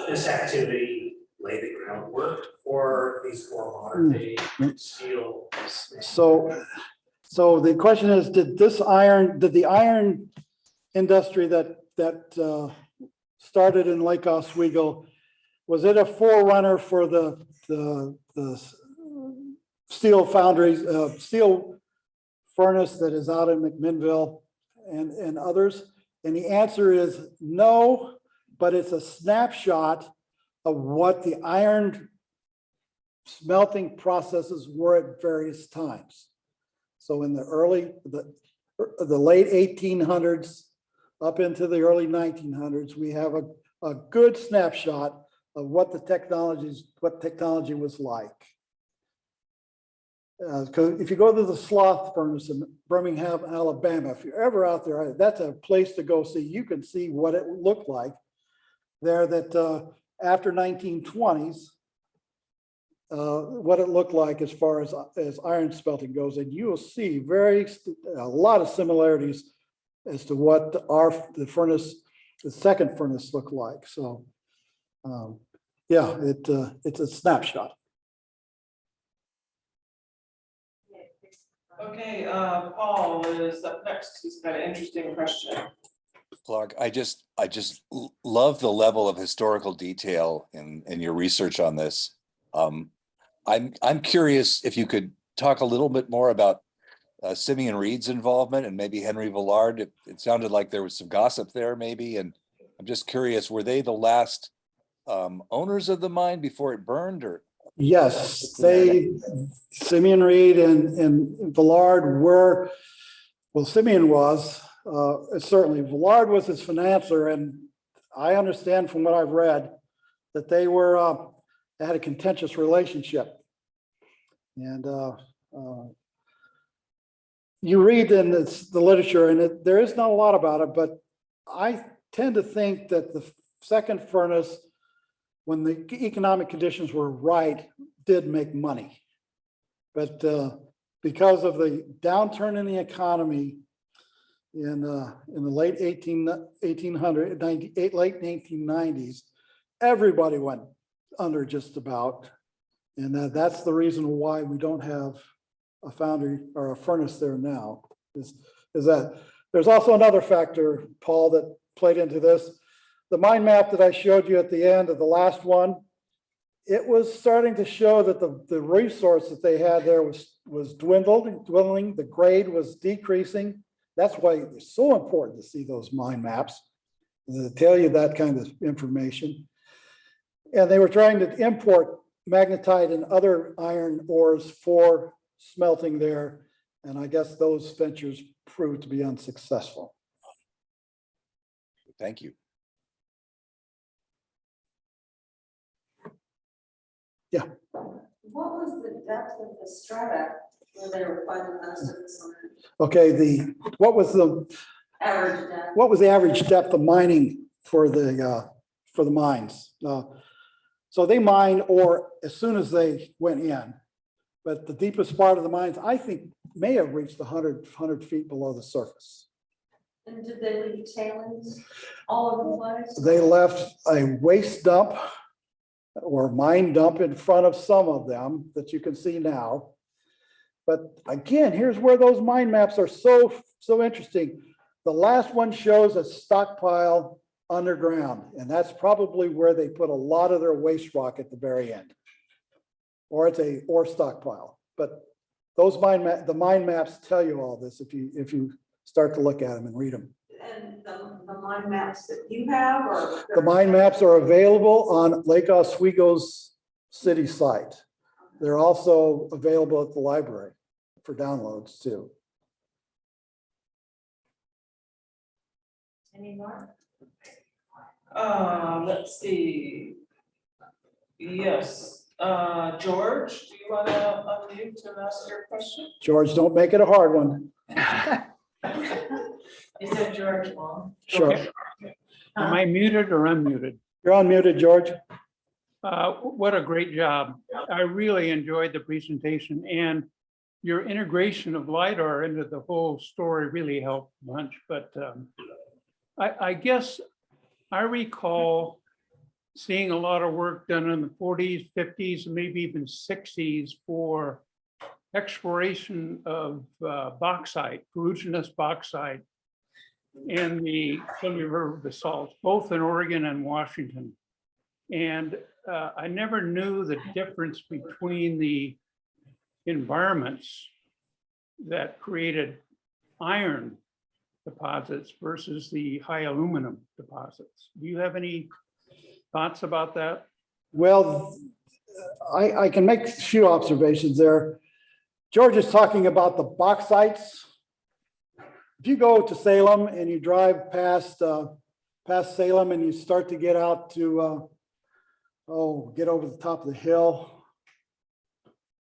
this activity lay the groundwork for these more modern day steel? So the question is, did the iron industry that started in Lake Oswego, was it a forerunner for the steel foundries, steel furnace that is out in McMinnville and others? And the answer is no, but it's a snapshot of what the iron smelting processes were at various times. So in the late 1800s up into the early 1900s, we have a good snapshot of what technology was like. Because if you go to the Sloth furnace in Birmingham, Alabama, if you're ever out there, that's a place to go see. You can see what it looked like there, that after 1920s, what it looked like as far as iron smelting goes. And you will see a lot of similarities as to what the second furnace looked like. So yeah, it's a snapshot. Okay, Paul is up next. He's got an interesting question. Clark, I just love the level of historical detail in your research on this. I'm curious if you could talk a little bit more about Simeon Reed's involvement and maybe Henry Villard. It sounded like there was some gossip there maybe, and I'm just curious, were they the last owners of the mine before it burned, or Yes, Simeon Reed and Villard were, well, Simeon was, certainly Villard was his financer, and I understand from what I've read that they had a contentious relationship. And you read in the literature, and there is not a lot about it, but I tend to think that the second furnace, when the economic conditions were right, did make money. But because of the downturn in the economy in the late 1990s, everybody went under just about. And that's the reason why we don't have a foundry or a furnace there now, is that there's also another factor, Paul, that played into this. The mind map that I showed you at the end of the last one, it was starting to show that the resource that they had there was dwindling, the grade was decreasing. That's why it's so important to see those mind maps, to tell you that kind of information. And they were trying to import magnetite and other iron ores for smelting there. And I guess those ventures proved to be unsuccessful. Thank you. What was the depth of the strata where they were finding most of this on? Okay, what was the Average depth? What was the average depth of mining for the mines? So they mined ore as soon as they went in, but the deepest part of the mines, I think, may have reached 100 feet below the surface. And did they leave tailings all over the place? They left a waste dump or mine dump in front of some of them that you can see now. But again, here's where those mine maps are so interesting. The last one shows a stockpile underground, and that's probably where they put a lot of their waste rock at the very end. Or it's a ore stockpile. But those the mine maps tell you all this if you start to look at them and read them. And the mine maps that you have, or? The mine maps are available on Lake Oswego's city site. They're also available at the library for downloads too. Any more? Let's see. Yes, George, do you want to unmute and ask your question? George, don't make it a hard one. You said George Long. Sure. Am I muted or unmuted? You're unmuted, George. What a great job. I really enjoyed the presentation, and your integration of LiDAR into the whole story really helped a bunch. But I guess I recall seeing a lot of work done in the 40s, 50s, and maybe even 60s for exploration of bauxite, ferruginous bauxite, and the Columbia River basalts, both in Oregon and Washington. And I never knew the difference between the environments that created iron deposits versus the high aluminum deposits. Do you have any thoughts about that? Well, I can make a few observations there. George is talking about the bauxites. If you go to Salem and you drive past Salem and you start to get out to, get over the top of the hill,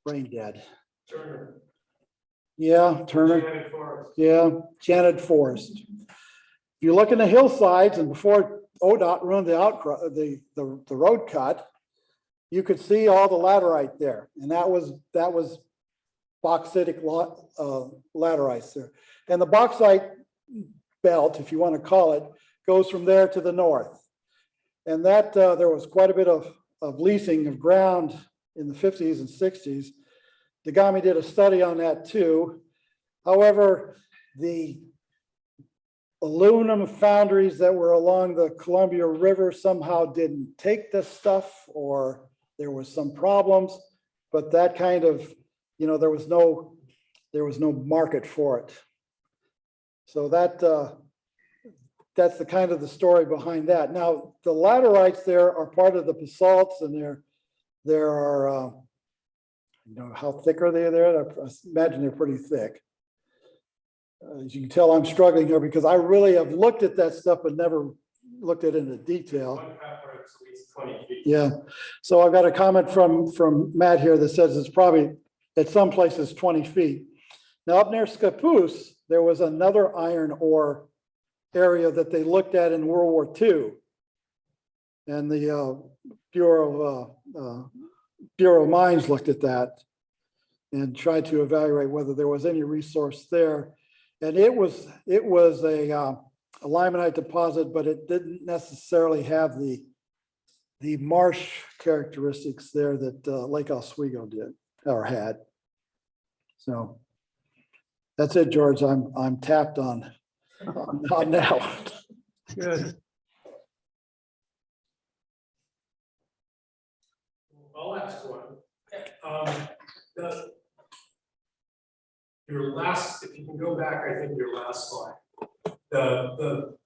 brain dead. Turner. Yeah, Turner. Janet Forrest. Yeah, Janet Forest. If you look in the hillsides, and before ODOT ruined the road cut, you could see all the laterite there, and that was bauxitic laterites there. And the bauxite belt, if you want to call it, goes from there to the north. And that there was quite a bit of leasing of ground in the 50s and 60s. Degami did a study on that too. However, the aluminum foundries that were along the Columbia River somehow didn't take this stuff, or there was some problems, but that kind of, there was no market for it. So that's the kind of the story behind that. Now, the laterites there are part of the basalts, and there are, how thick are they there? I imagine they're pretty thick. As you can tell, I'm struggling here because I really have looked at that stuff, but never looked at it in detail. One pepper is at least 20 feet. Yeah, so I've got a comment from Matt here that says it's probably at some places 20 feet. Now up near Scappoose, there was another iron ore area that they looked at in World War II. And the Bureau of Mines looked at that and tried to evaluate whether there was any resource there. And it was a limonite deposit, but it didn't necessarily have the marsh characteristics there that Lake Oswego did or had. So that's it, George. I'm tapped on now. Good. I'll ask one. Your last, if you can go back, I think your last slide. The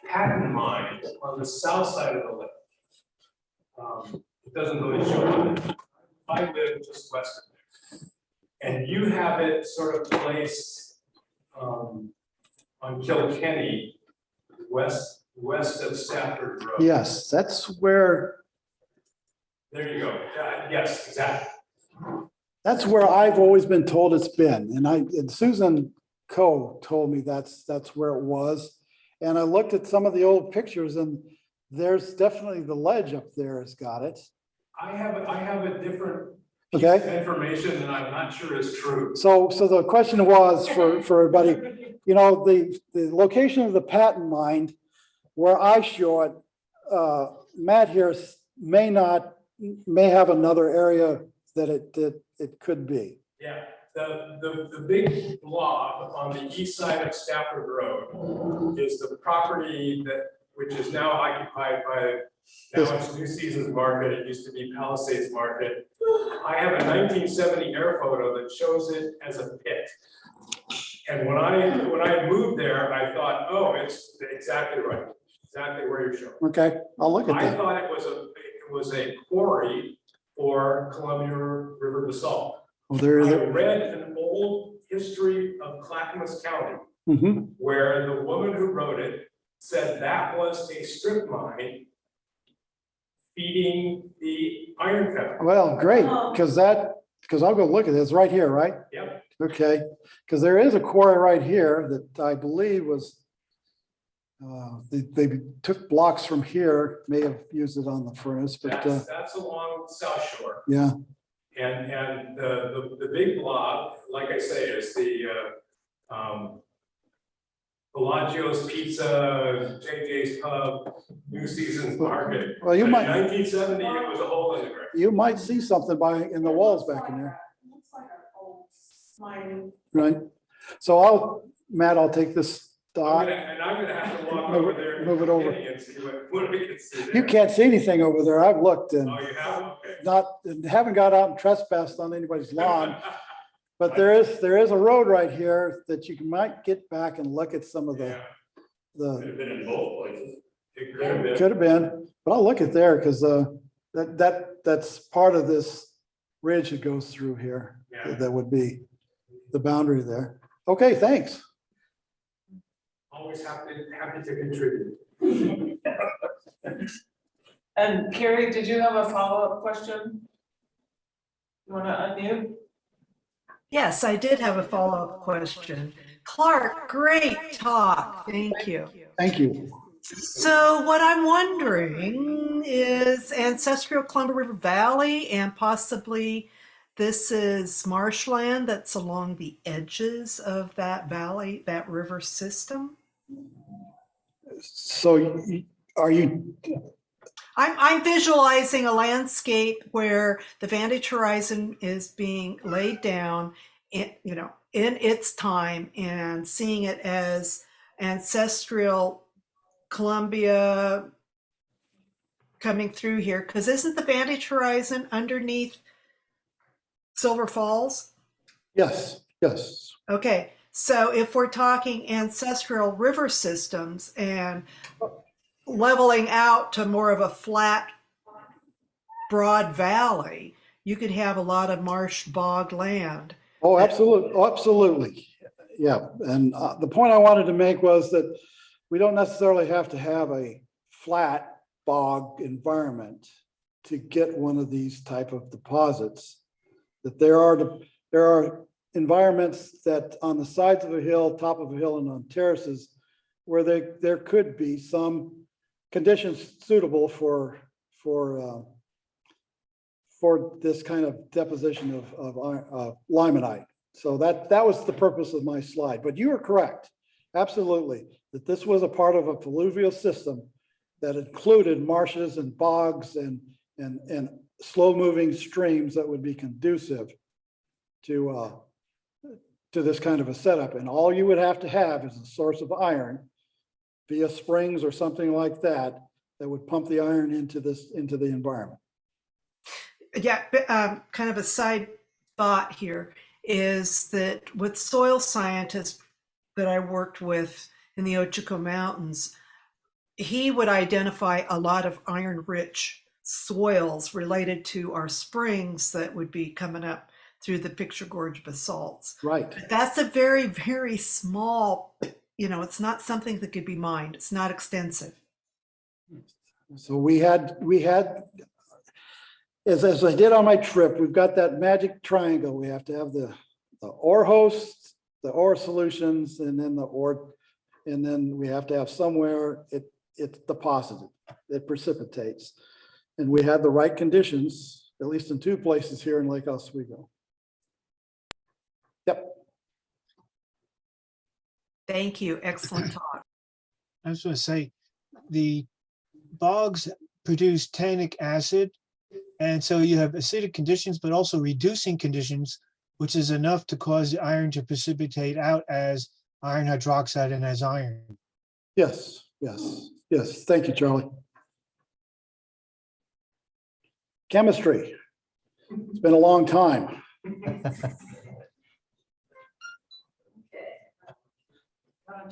patent mine on the south side of the lake. It doesn't really show up. I live just west of there. And you have it sort of placed on Kilkenny, west of Stafford Road. Yes, that's where. There you go. Yes, exactly. That's where I've always been told it's been. And Susan Coe told me that's where it was. And I looked at some of the old pictures and there's definitely the ledge up there has got it. I have a different piece of information that I'm not sure is true. So the question was for everybody, the location of the patent mine where I show it, Matt here may have another area that it could be. Yeah, the big blob on the east side of Stafford Road is the property which is now occupied by, now it's New Seasons Market, it used to be Palisades Market. I have a 1970 air photo that shows it as a pit. And when I moved there, I thought, oh, it's exactly right, exactly where you're showing. Okay, I'll look at that. I thought it was a quarry for Columbia River basalt. Well, I read an old history of Clackamas County where the woman who wrote it said that was a strip mine feeding the iron pepper. Well, great, because I'll go look at it. It's right here, right? Yep. Okay, because there is a quarry right here that I believe was, they took blocks from here, may have used it on the furnace, but. That's along South Shore. Yeah. And the big blob, like I say, is the Bellagio's Pizza, JJ's Pub, New Seasons Market. Well, you In might. 1970, it was a hole in the ground. You might see something in the walls back in there. Looks like an old mining. Right. So Matt, I'll take this dot. I'm gonna have to walk over there. Move it over. And see what we can see there. You can't see anything over there. I've looked and Oh, you have? Okay. haven't got out and trespassed on anybody's lawn. But there is a road right here that you might get back and look at some of Could have been in both places. It could have been. Could have been, but I'll look at there because that's part of this ridge that goes through here. Yeah. That would be the boundary there. Okay, thanks. Always happy to contribute. And Carrie, did you have a follow-up question? You want to unmute? Yes, I did have a follow-up question. Clark, great talk. Thank you. Thank you. So what I'm wondering is ancestral Columbia River Valley and possibly this is marshland that's along the edges of that valley, that river system. So are you? I'm visualizing a landscape where the Vantage Horizon is being laid down, in its time, and seeing it as ancestral Columbia coming through here. Because isn't the Vantage Horizon underneath Silver Falls? Yes. Yes. Okay, so if we're talking ancestral river systems and leveling out to more of a flat broad valley, you could have a lot of marsh bog land. Oh, absolutely, absolutely. Yeah, and the point I wanted to make was that we don't necessarily have to have a flat bog environment to get one of these type of deposits. That there are environments that on the sides of a hill, top of a hill, and on terraces where there could be some conditions suitable for this kind of deposition of limonite. So that was the purpose of my slide. But you are correct, absolutely, that this was a part of a fluvial system that included marshes and bogs and slow-moving streams that would be conducive to this kind of a setup. And all you would have to have is a source of iron via springs or something like that that would pump the iron into the environment. Yeah, kind of a side thought here is that with soil scientists that I worked with in the Oswego Mountains, he would identify a lot of iron-rich soils related to our springs that would be coming up through the Picture Gorge basalts. Right. But that's a very, very small, it's not something that could be mined. It's not extensive. So we had, as I did on my trip, we've got that magic triangle. We have to have the ore host, the ore solutions, and then we have to have somewhere it's deposited, it precipitates. And we had the right conditions, at least in 2 places here in Lake Oswego. Yep. Thank you. Excellent talk. I was going to say, the bogs produce tannic acid, and so you have acidic conditions, but also reducing conditions, which is enough to cause the iron to precipitate out as iron hydroxide and as iron. Yes, yes, yes. Thank you, Charlie. Chemistry. It's been a long time.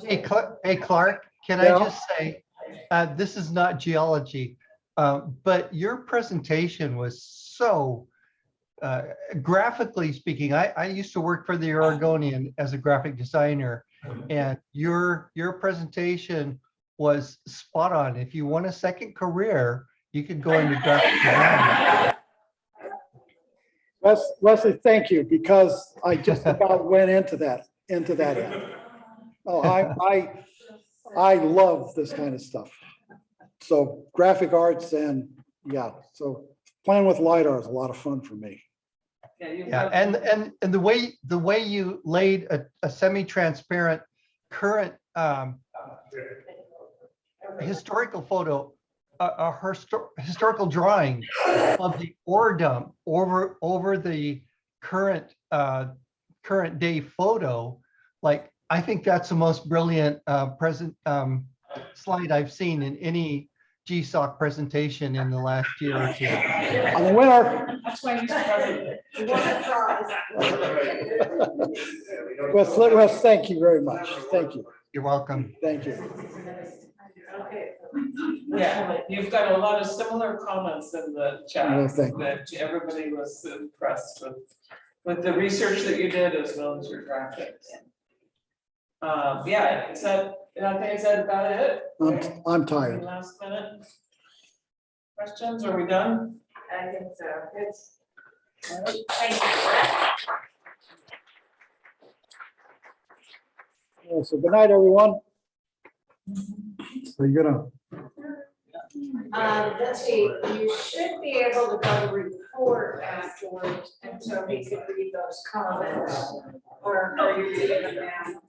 Hey, Clark, can I just say, this is not geology, but your presentation was so, graphically speaking, I used to work for the Oregonian as a graphic designer, and your presentation was spot on. If you want a second career, you could go into graphic design. Leslie, thank you, because I just about went into that end. Oh, I love this kind of stuff. So graphic arts and so playing with LiDAR is a lot of fun for me. Yeah, and the way you laid a semi-transparent current historical photo, a historical drawing of the ore dump over the current day photo, like I think that's the most brilliant slide I've seen in any GSOC presentation in the last year or two. I'm a winner. That's why he's president. Wes, thank you very much. Thank you. You're welcome. Thank you. Okay. Yeah, you've got a lot of similar comments in the chat that everybody was impressed with the research that you did as well as your graphics. Yeah, is that about it? I'm tired. Any last minute questions? Are we done? I think so. It's. All right. Thank you. So good night, everyone. Are you gonna? Let's see, you should be able to go to report afterwards, and so he could read those comments, or are you reading them now?